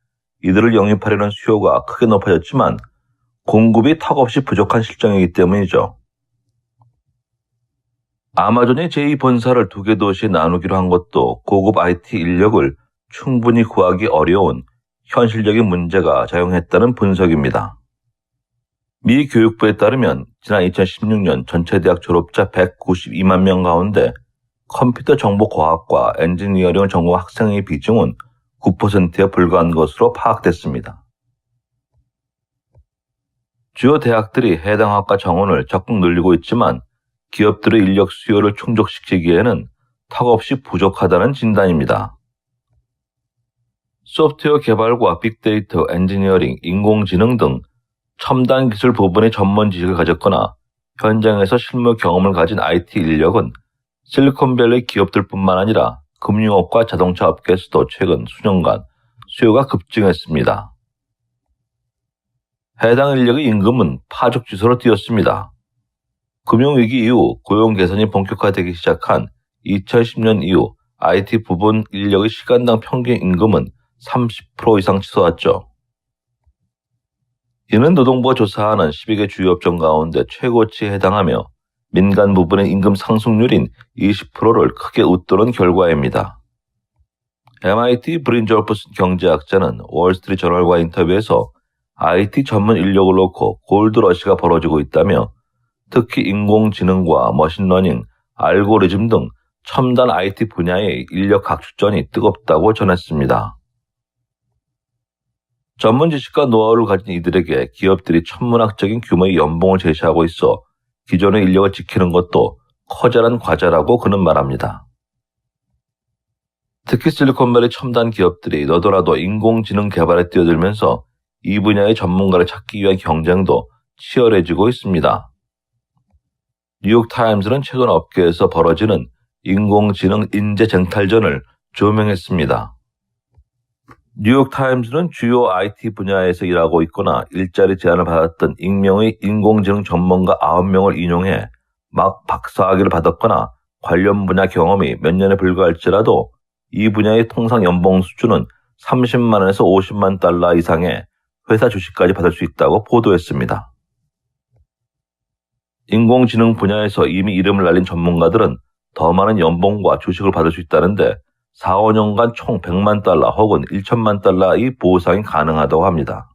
이들을 영입하려는 수요가 크게 높아졌지만 공급이 턱없이 부족한 실정이기 때문이죠. 아마존이 제2본사를 2개 도시에 나누기로 한 것도 고급 IT 인력을 충분히 구하기 어려운 현실적인 문제가 작용했다는 분석입니다. 미 교육부에 따르면 지난 2016년 전체 대학 졸업자 192만 명 가운데 컴퓨터 정보과학과 엔지니어링을 전공한 학생의 비중은 9%에 불과한 것으로 파악됐습니다. 주요 대학들이 해당 학과 정원을 적극 늘리고 있지만 기업들의 인력 수요를 충족시키기에는 턱없이 부족하다는 진단입니다. 소프트웨어 개발과 빅데이터, 엔지니어링, 인공지능 등 첨단 기술 부분의 전문 지식을 가졌거나 현장에서 실무 경험을 가진 IT 인력은 실리콘밸리 기업들뿐만 아니라 금융업과 자동차 업계에서도 최근 수년간 수요가 급증했습니다. 해당 인력의 임금은 파죽지세로 뛰었습니다. 금융위기 이후 고용 개선이 본격화되기 시작한 2010년 이후 IT 부분 인력의 시간당 평균 임금은 30% 이상 치솟았죠. 이는 노동부가 조사하는 12개 주요 업종 가운데 최고치에 해당하며 민간 부분의 임금 상승률인 20%를 크게 웃도는 결과입니다. MIT 브린저프슨 경제학자는 월스트리트 저널과 인터뷰에서 IT 전문 인력을 놓고 골드러시가 벌어지고 있다며 특히 인공지능과 머신러닝, 알고리즘 등 첨단 IT 분야의 인력 각축전이 뜨겁다고 전했습니다. 전문 지식과 노하우를 가진 이들에게 기업들이 천문학적인 규모의 연봉을 제시하고 있어 기존의 인력을 지키는 것도 커다란 과제라고 그는 말합니다. 특히 실리콘밸리 첨단 기업들이 너도나도 인공지능 개발에 뛰어들면서 이 분야의 전문가를 찾기 위한 경쟁도 치열해지고 있습니다. 뉴욕타임스는 최근 업계에서 벌어지는 인공지능 인재 쟁탈전을 조명했습니다. 뉴욕타임스는 주요 IT 분야에서 일하고 있거나 일자리 제안을 받았던 익명의 인공지능 전문가 9명을 인용해 막 박사학위를 받았거나 관련 분야 경험이 몇 년에 불과할지라도 이 분야의 통상 연봉 수준은 30만 원에서 50만 달러 이상의 회사 주식까지 받을 수 있다고 보도했습니다. 인공지능 분야에서 이미 이름을 날린 전문가들은 더 많은 연봉과 주식을 받을 수 있다는데 4, 5년간 총 100만 달러 혹은 1천만 달러의 보상이 가능하다고 합니다.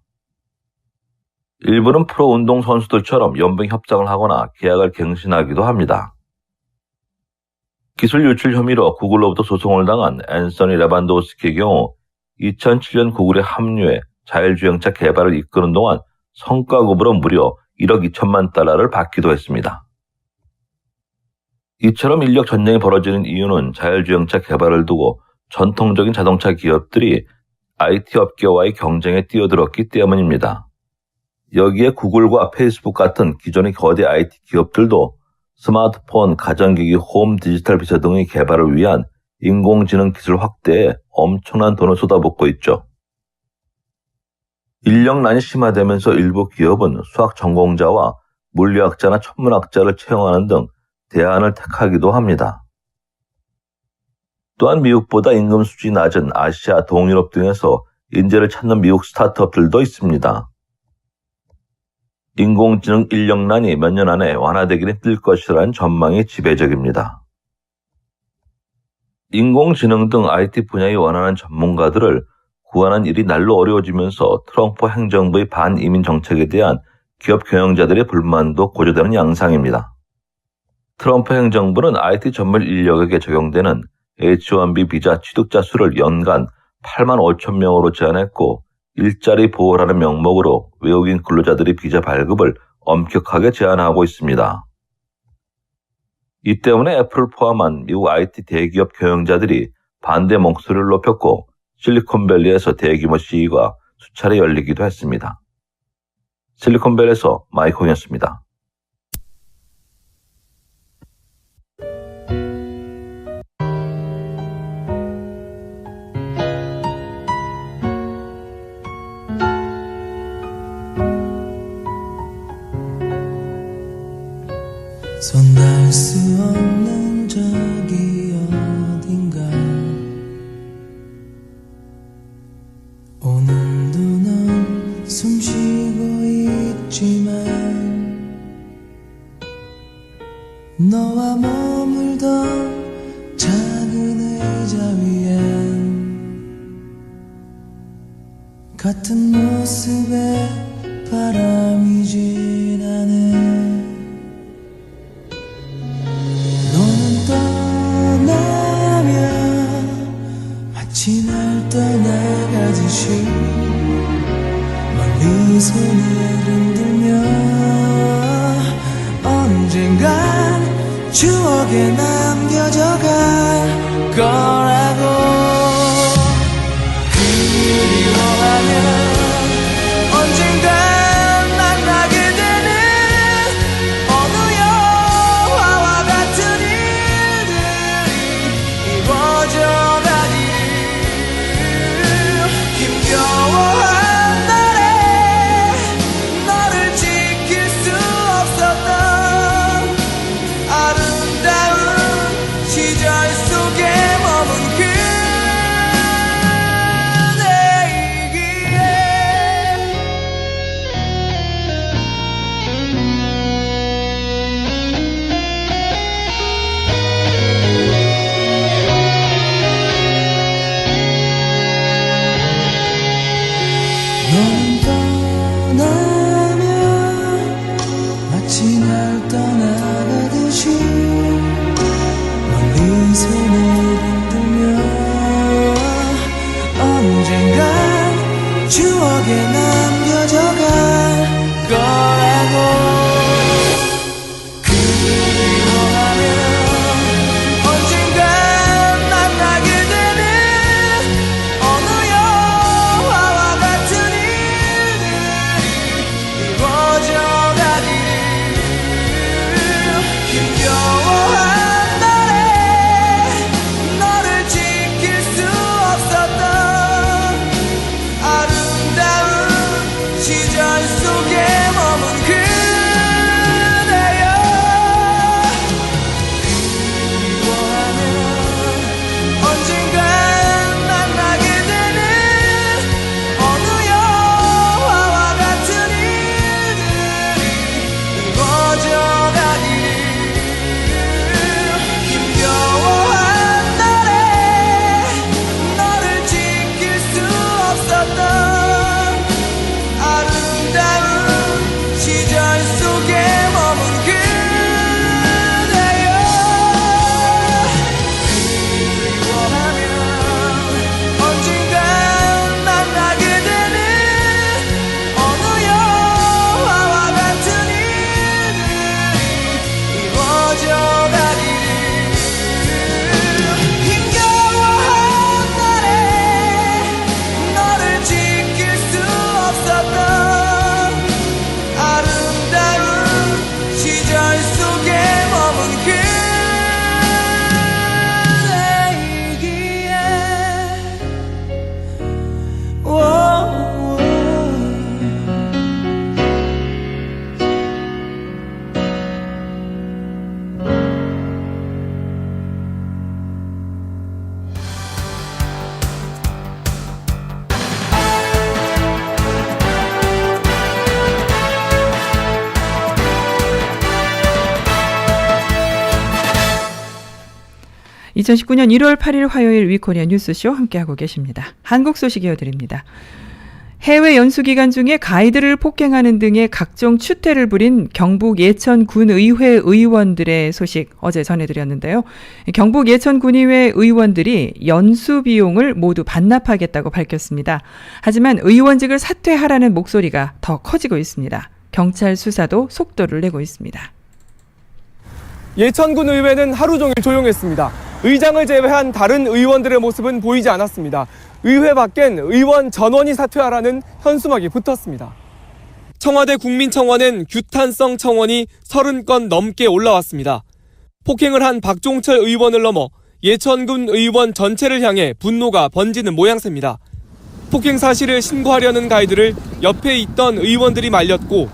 일부는 프로 운동선수들처럼 연봉 협상을 하거나 계약을 갱신하기도 합니다. 기술 유출 혐의로 구글로부터 소송을 당한 앤서니 레반도스키의 경우 2007년 구글에 합류해 자율주행차 개발을 이끄는 동안 성과급으로 무려 1억 2천만 달러를 받기도 했습니다. 이처럼 인력 전쟁이 벌어지는 이유는 자율주행차 개발을 두고 전통적인 자동차 기업들이 IT 업계와의 경쟁에 뛰어들었기 때문입니다. 여기에 구글과 페이스북 같은 기존의 거대 IT 기업들도 스마트폰, 가전기기, 홈 디지털 비서 등의 개발을 위한 인공지능 기술 확대에 엄청난 돈을 쏟아붓고 있죠. 인력난이 심화되면서 일부 기업은 수학 전공자와 물리학자나 천문학자를 채용하는 등 대안을 택하기도 합니다. 또한 미국보다 임금 수준이 낮은 아시아, 동유럽 등에서 인재를 찾는 미국 스타트업들도 있습니다. 인공지능 인력난이 몇 년 안에 완화되기는 뛸 것이라는 전망이 지배적입니다. 인공지능 등 IT 분야에 원하는 전문가들을 구하는 일이 날로 어려워지면서 트럼프 행정부의 반이민 정책에 대한 기업 경영자들의 불만도 고조되는 양상입니다. 트럼프 행정부는 IT 전문 인력에게 적용되는 H-1B 비자 취득자 수를 연간 8만 5천 명으로 제한했고 일자리 보호라는 명목으로 외국인 근로자들의 비자 발급을 엄격하게 제한하고 있습니다. 이 때문에 애플을 포함한 미국 IT 대기업 경영자들이 반대 목소리를 높였고 실리콘밸리에서 대규모 시위가 수차례 열리기도 했습니다. 실리콘밸리에서 마이콩이었습니다. 손 닿을 수 없는 저기 어딘가 오늘도 넌 숨쉬고 있지만 너와 머물던 작은 의자 위엔 같은 모습에 바람이 지나네. 마치 날 떠나가듯이 멀리 손을 흔들며 언젠간 추억에 남겨져갈 거라고 그리워하면 언젠간 만나게 되는 어느 영화와 같은 일들이 이루어져 힘겨워한 날에 너를 지킬 수 없었던 아름다운 시절 속에 머문 그대이기에 너는 떠나면 마치 날 떠나가듯이 멀리 손을 흔들며 언젠간 추억에 남겨져갈 거라고 그리워하면 언젠간 만나게 되는 어느 영화와 같은 힘겨워한 날에 너를 지킬 수 없었던 아름다운 2019년 1월 8일 화요일 위코리아 뉴스쇼 함께하고 계십니다. 한국 소식 이어드립니다. 해외 연수 기간 중에 가이드를 폭행하는 등의 각종 추태를 부린 경북 예천군의회 의원들의 소식 어제 전해드렸는데요. 경북 예천군의회 의원들이 연수 비용을 모두 반납하겠다고 밝혔습니다. 하지만 의원직을 사퇴하라는 목소리가 더 커지고 있습니다. 경찰 수사도 속도를 내고 있습니다. 예천군 의회는 하루 종일 조용했습니다. 의장을 제외한 다른 의원들의 모습은 보이지 않았습니다. 의회 밖엔 의원 전원이 사퇴하라는 현수막이 붙었습니다. 청와대 국민청원엔 규탄성 청원이 30건 넘게 올라왔습니다. 폭행을 한 박종철 의원을 넘어 예천군 의원 전체를 향해 분노가 번지는 모양새입니다. 폭행 사실을 신고하려는 가이드를 옆에 있던 의원들이 말렸고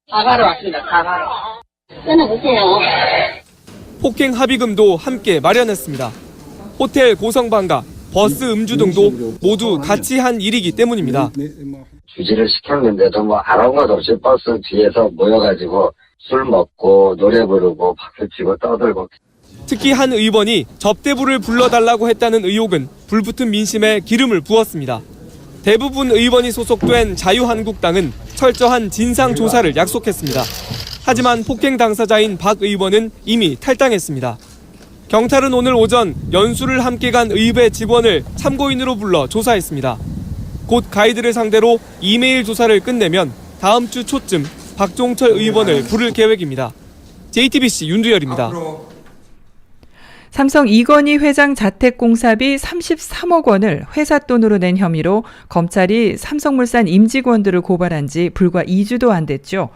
사과로 왔습니다. 사과로. 끊어보세요. 폭행 합의금도 함께 마련했습니다. 호텔 고성방가, 버스 음주 등도 모두 같이 한 일이기 때문입니다. 주지를 시켰는데도 아무 것 없이 버스 뒤에서 모여가지고 술 먹고 노래 부르고 박수치고 떠들고. 특히 한 의원이 접대부를 불러달라고 했다는 의혹은 불붙은 민심에 기름을 부었습니다. 대부분 의원이 소속된 자유한국당은 철저한 진상조사를 약속했습니다. 하지만 폭행 당사자인 박 의원은 이미 탈당했습니다. 경찰은 오늘 오전 연수를 함께 간 의회 직원을 참고인으로 불러 조사했습니다. 곧 가이드를 상대로 이메일 조사를 끝내면 다음 주 초쯤 박종철 의원을 부를 계획입니다. JTBC 윤두열입니다. 삼성 이건희 회장 자택공사비 33억 원을 회사 돈으로 낸 혐의로 검찰이 삼성물산 임직원들을 고발한 지 불과 2주도 안 됐죠.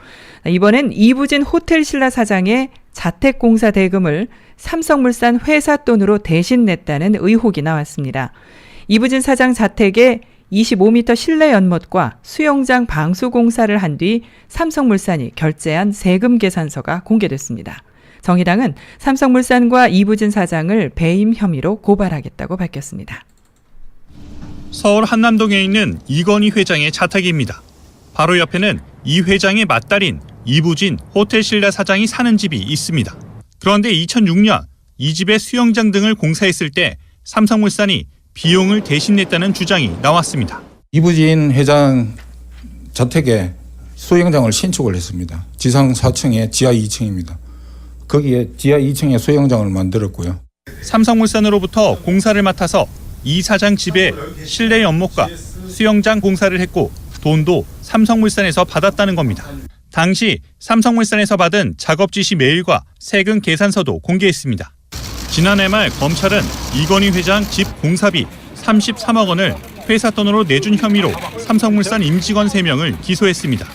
이번엔 이부진 호텔신라 사장의 자택공사 대금을 삼성물산 회사 돈으로 대신 냈다는 의혹이 나왔습니다. 이부진 사장 자택에 25m 실내 연못과 수영장 방수공사를 한 뒤 삼성물산이 결제한 세금 계산서가 공개됐습니다. 정의당은 삼성물산과 이부진 사장을 배임 혐의로 고발하겠다고 밝혔습니다. 서울 한남동에 있는 이건희 회장의 자택입니다. 바로 옆에는 이 회장의 맏딸인 이부진 호텔신라 사장이 사는 집이 있습니다. 그런데 2006년 이 집의 수영장 등을 공사했을 때 삼성물산이 비용을 대신 냈다는 주장이 나왔습니다. 이부진 회장 자택에 수영장을 신축을 했습니다. 지상 4층에 지하 2층입니다. 거기에 지하 2층에 수영장을 만들었고요. 삼성물산으로부터 공사를 맡아서 이 사장 집에 실내 연못과 수영장 공사를 했고 돈도 삼성물산에서 받았다는 겁니다. 당시 삼성물산에서 받은 작업 지시 메일과 세금 계산서도 공개했습니다. 지난해 말 검찰은 이건희 회장 집 공사비 33억 원을 회사 돈으로 내준 혐의로 삼성물산 임직원 3명을 기소했습니다.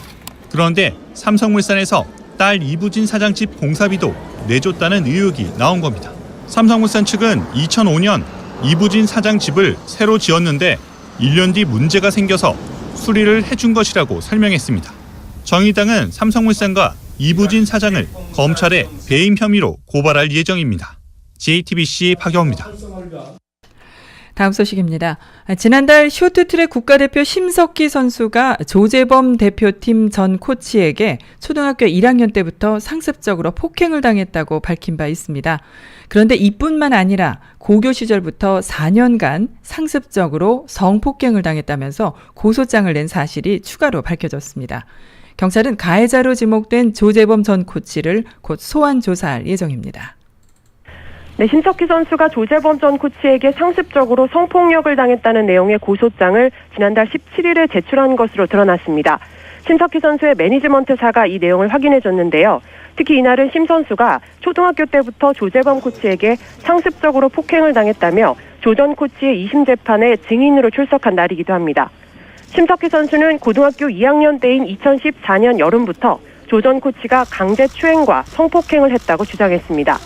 그런데 삼성물산에서 딸 이부진 사장 집 공사비도 내줬다는 의혹이 나온 겁니다. 삼성물산 측은 2005년 이부진 사장 집을 새로 지었는데 1년 뒤 문제가 생겨서 수리를 해준 것이라고 설명했습니다. 정의당은 삼성물산과 이부진 사장을 검찰에 배임 혐의로 고발할 예정입니다. JTBC 박영호입니다. 다음 소식입니다. 지난달 쇼트트랙 국가대표 심석희 선수가 조재범 대표팀 전 코치에게 초등학교 1학년 때부터 상습적으로 폭행을 당했다고 밝힌 바 있습니다. 그런데 이뿐만 아니라 고교 시절부터 4년간 상습적으로 성폭행을 당했다면서 고소장을 낸 사실이 추가로 밝혀졌습니다. 경찰은 가해자로 지목된 조재범 전 코치를 곧 소환 조사할 예정입니다. 네, 심석희 선수가 조재범 전 코치에게 상습적으로 성폭력을 당했다는 내용의 고소장을 지난달 17일에 제출한 것으로 드러났습니다. 심석희 선수의 매니지먼트사가 이 내용을 확인해줬는데요. 특히 이날은 심 선수가 초등학교 때부터 조재범 코치에게 상습적으로 폭행을 당했다며 조 전 코치의 2심 재판에 증인으로 출석한 날이기도 합니다. 심석희 선수는 고등학교 2학년 때인 2014년 여름부터 조 전 코치가 강제 추행과 성폭행을 했다고 주장했습니다.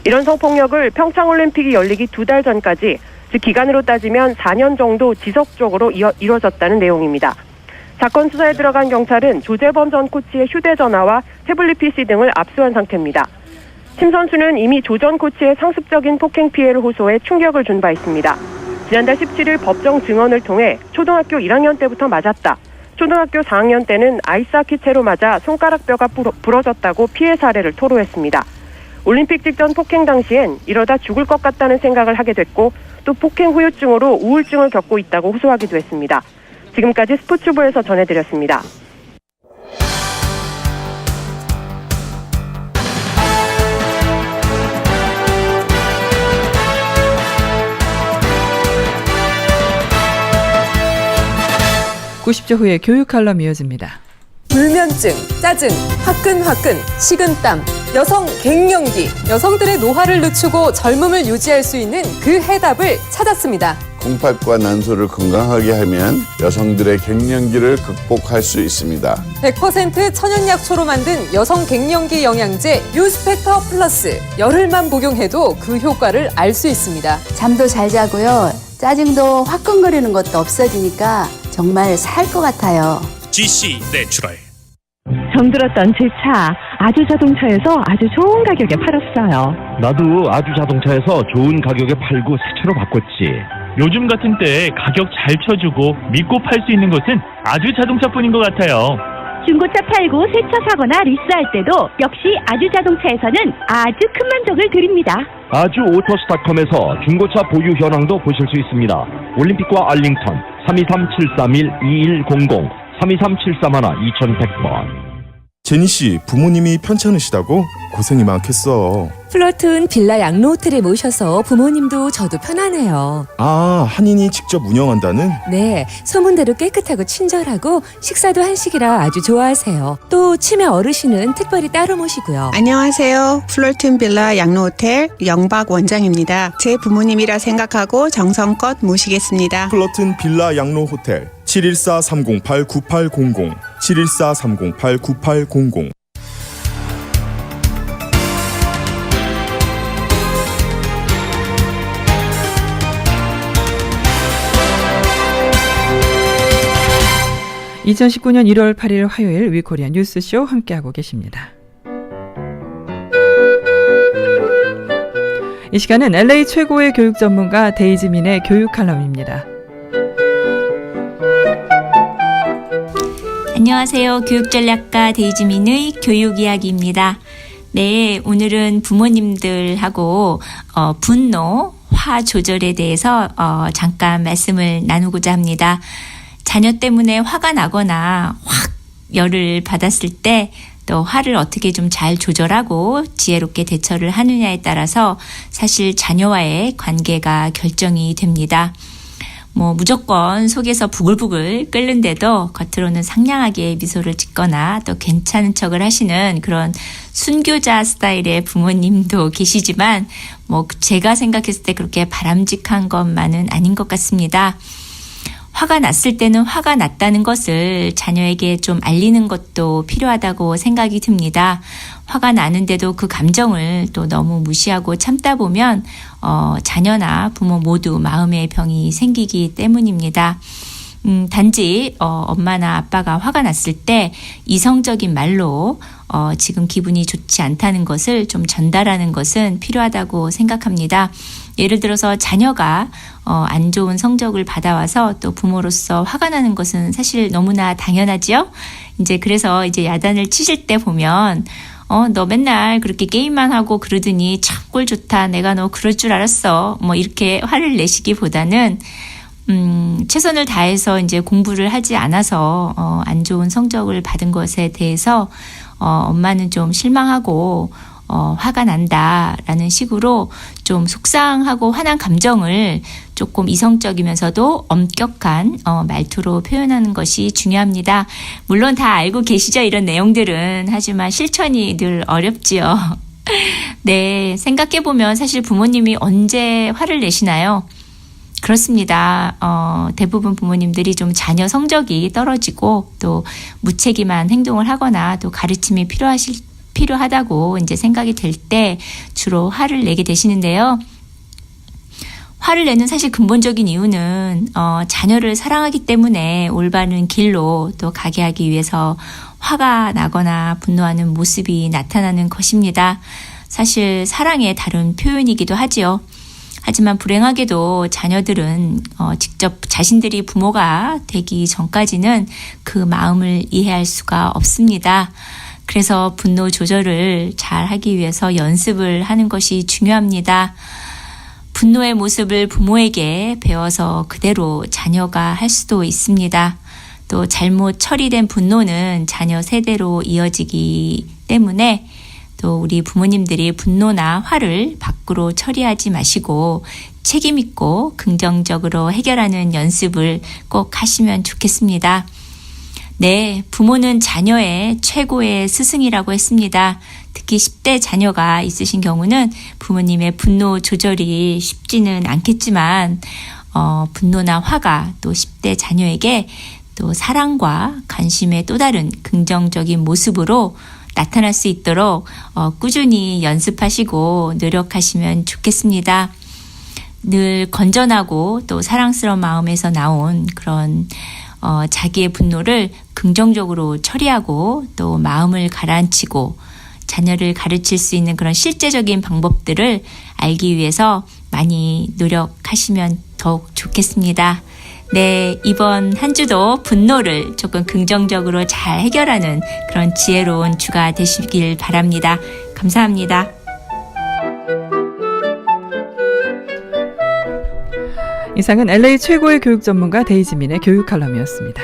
이런 성폭력을 평창올림픽이 열리기 2달 전까지, 즉 기간으로 따지면 4년 정도 지속적으로 이뤄졌다는 내용입니다. 사건 수사에 들어간 경찰은 조재범 전 코치의 휴대전화와 태블릿 PC 등을 압수한 상태입니다. 심 선수는 이미 조 전 코치의 상습적인 폭행 피해를 호소해 충격을 준 바 있습니다. 지난달 17일 법정 증언을 통해 초등학교 1학년 때부터 맞았다. 초등학교 4학년 때는 아이스하키 채로 맞아 손가락 뼈가 부러졌다고 피해 사례를 토로했습니다. 올림픽 직전 폭행 당시엔 이러다 죽을 것 같다는 생각을 하게 됐고 또 폭행 후유증으로 우울증을 겪고 있다고 호소하기도 했습니다. 지금까지 스포츠부에서 전해드렸습니다. (90조) 후에 교육 칼럼 이어집니다. 불면증, 짜증, 화끈화끈, 식은땀, 여성 갱년기, 여성들의 노화를 늦추고 젊음을 유지할 수 있는 그 해답을 찾았습니다. 콩팥과 난소를 건강하게 하면 여성들의 갱년기를 극복할 수 있습니다. 100% 천연약초로 만든 여성 갱년기 영양제 뉴스펙터 플러스. 열흘만 복용해도 그 효과를 알 수 있습니다. 잠도 잘 자고요. 짜증도 화끈거리는 것도 없어지니까 정말 살 것 같아요. GC 내추럴. 정들었던 제 차 아주 자동차에서 아주 좋은 가격에 팔았어요. 나도 아주 자동차에서 좋은 가격에 팔고 새 차로 바꿨지. 요즘 같은 때에 가격 잘 쳐주고 믿고 팔 수 있는 곳은 아주 자동차뿐인 것 같아요. 중고차 팔고 새 차 사거나 리스할 때도 역시 아주 자동차에서는 아주 큰 만족을 드립니다. 아주 오토스닷컴에서 중고차 보유 현황도 보실 수 있습니다. 올림픽과 알링턴 323-731-2100 323-731-2100번. 제니씨, 부모님이 편찮으시다고? 고생이 많겠어. 플러튼 빌라 양로 호텔에 모셔서 부모님도 저도 편하네요. 아, 한인이 직접 운영한다는? 네, 소문대로 깨끗하고 친절하고 식사도 한식이라 아주 좋아하세요. 또 치매 어르신은 특별히 따로 모시고요. 안녕하세요. 플러튼 빌라 양로 호텔 영박 원장입니다. 제 부모님이라 생각하고 정성껏 모시겠습니다. 플러튼 빌라 양로 호텔 714-308-9800 714-308-9800. (2019년 1월 8일) 화요일 위코리아 뉴스쇼 함께하고 계십니다. 이 시간은 LA 최고의 교육 전문가 데이지민의 교육 칼럼입니다. 안녕하세요. 교육전략가 데이지민의 교육 이야기입니다. 네, 오늘은 부모님들하고 분노, 화 조절에 대해서 잠깐 말씀을 나누고자 합니다. 자녀 때문에 화가 나거나 확 열을 받았을 때 또 화를 어떻게 좀 잘 조절하고 지혜롭게 대처를 하느냐에 따라서 사실 자녀와의 관계가 결정이 됩니다. 무조건 속에서 부글부글 끓는데도 겉으로는 상냥하게 미소를 짓거나 또 괜찮은 척을 하시는 그런 순교자 스타일의 부모님도 계시지만 제가 생각했을 때 그렇게 바람직한 것만은 아닌 것 같습니다. 화가 났을 때는 화가 났다는 것을 자녀에게 좀 알리는 것도 필요하다고 생각이 듭니다. 화가 나는데도 그 감정을 또 너무 무시하고 참다 보면 자녀나 부모 모두 마음의 병이 생기기 때문입니다. 단지 엄마나 아빠가 화가 났을 때 이성적인 말로 지금 기분이 좋지 않다는 것을 좀 전달하는 것은 필요하다고 생각합니다. 예를 들어서 자녀가 안 좋은 성적을 받아와서 또 부모로서 화가 나는 것은 사실 너무나 당연하지요. 그래서 야단을 치실 때 보면 너 맨날 그렇게 게임만 하고 그러더니 참 꼴 좋다. 내가 너 그럴 줄 알았어. 이렇게 화를 내시기보다는 최선을 다해서 공부를 하지 않아서 안 좋은 성적을 받은 것에 대해서 엄마는 좀 실망하고 화가 난다라는 식으로 좀 속상하고 화난 감정을 조금 이성적이면서도 엄격한 말투로 표현하는 것이 중요합니다. 물론 다 알고 계시죠, 이런 내용들은. 하지만 실천이 늘 어렵지요. 네, 생각해보면 사실 부모님이 언제 화를 내시나요? 그렇습니다. 대부분 부모님들이 좀 자녀 성적이 떨어지고 또 무책임한 행동을 하거나 또 가르침이 필요하다고 생각이 될 때 주로 화를 내게 되시는데요. 화를 내는 사실 근본적인 이유는 자녀를 사랑하기 때문에 올바른 길로 또 가게 하기 위해서 화가 나거나 분노하는 모습이 나타나는 것입니다. 사실 사랑의 다른 표현이기도 하지요. 하지만 불행하게도 자녀들은 직접 자신들이 부모가 되기 전까지는 그 마음을 이해할 수가 없습니다. 그래서 분노 조절을 잘 하기 위해서 연습을 하는 것이 중요합니다. 분노의 모습을 부모에게 배워서 그대로 자녀가 할 수도 있습니다. 또 잘못 처리된 분노는 자녀 세대로 이어지기 때문에 또 우리 부모님들이 분노나 화를 밖으로 처리하지 마시고 책임 있고 긍정적으로 해결하는 연습을 꼭 하시면 좋겠습니다. 네, 부모는 자녀의 최고의 스승이라고 했습니다. 특히 10대 자녀가 있으신 경우는 부모님의 분노 조절이 쉽지는 않겠지만 분노나 화가 또 10대 자녀에게 또 사랑과 관심의 또 다른 긍정적인 모습으로 나타날 수 있도록 꾸준히 연습하시고 노력하시면 좋겠습니다. 늘 건전하고 또 사랑스러운 마음에서 나온 그런 자기의 분노를 긍정적으로 처리하고 또 마음을 가라앉히고 자녀를 가르칠 수 있는 그런 실제적인 방법들을 알기 위해서 많이 노력하시면 더욱 좋겠습니다. 네, 이번 한 주도 분노를 조금 긍정적으로 잘 해결하는 그런 지혜로운 주가 되시길 바랍니다. 감사합니다. 이상은 LA 최고의 교육 전문가 데이지민의 교육 칼럼이었습니다.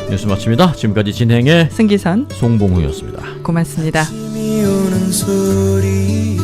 뉴스 마칩니다. 지금까지 진행의 승기선, 송봉우였습니다. 고맙습니다. 오는 소리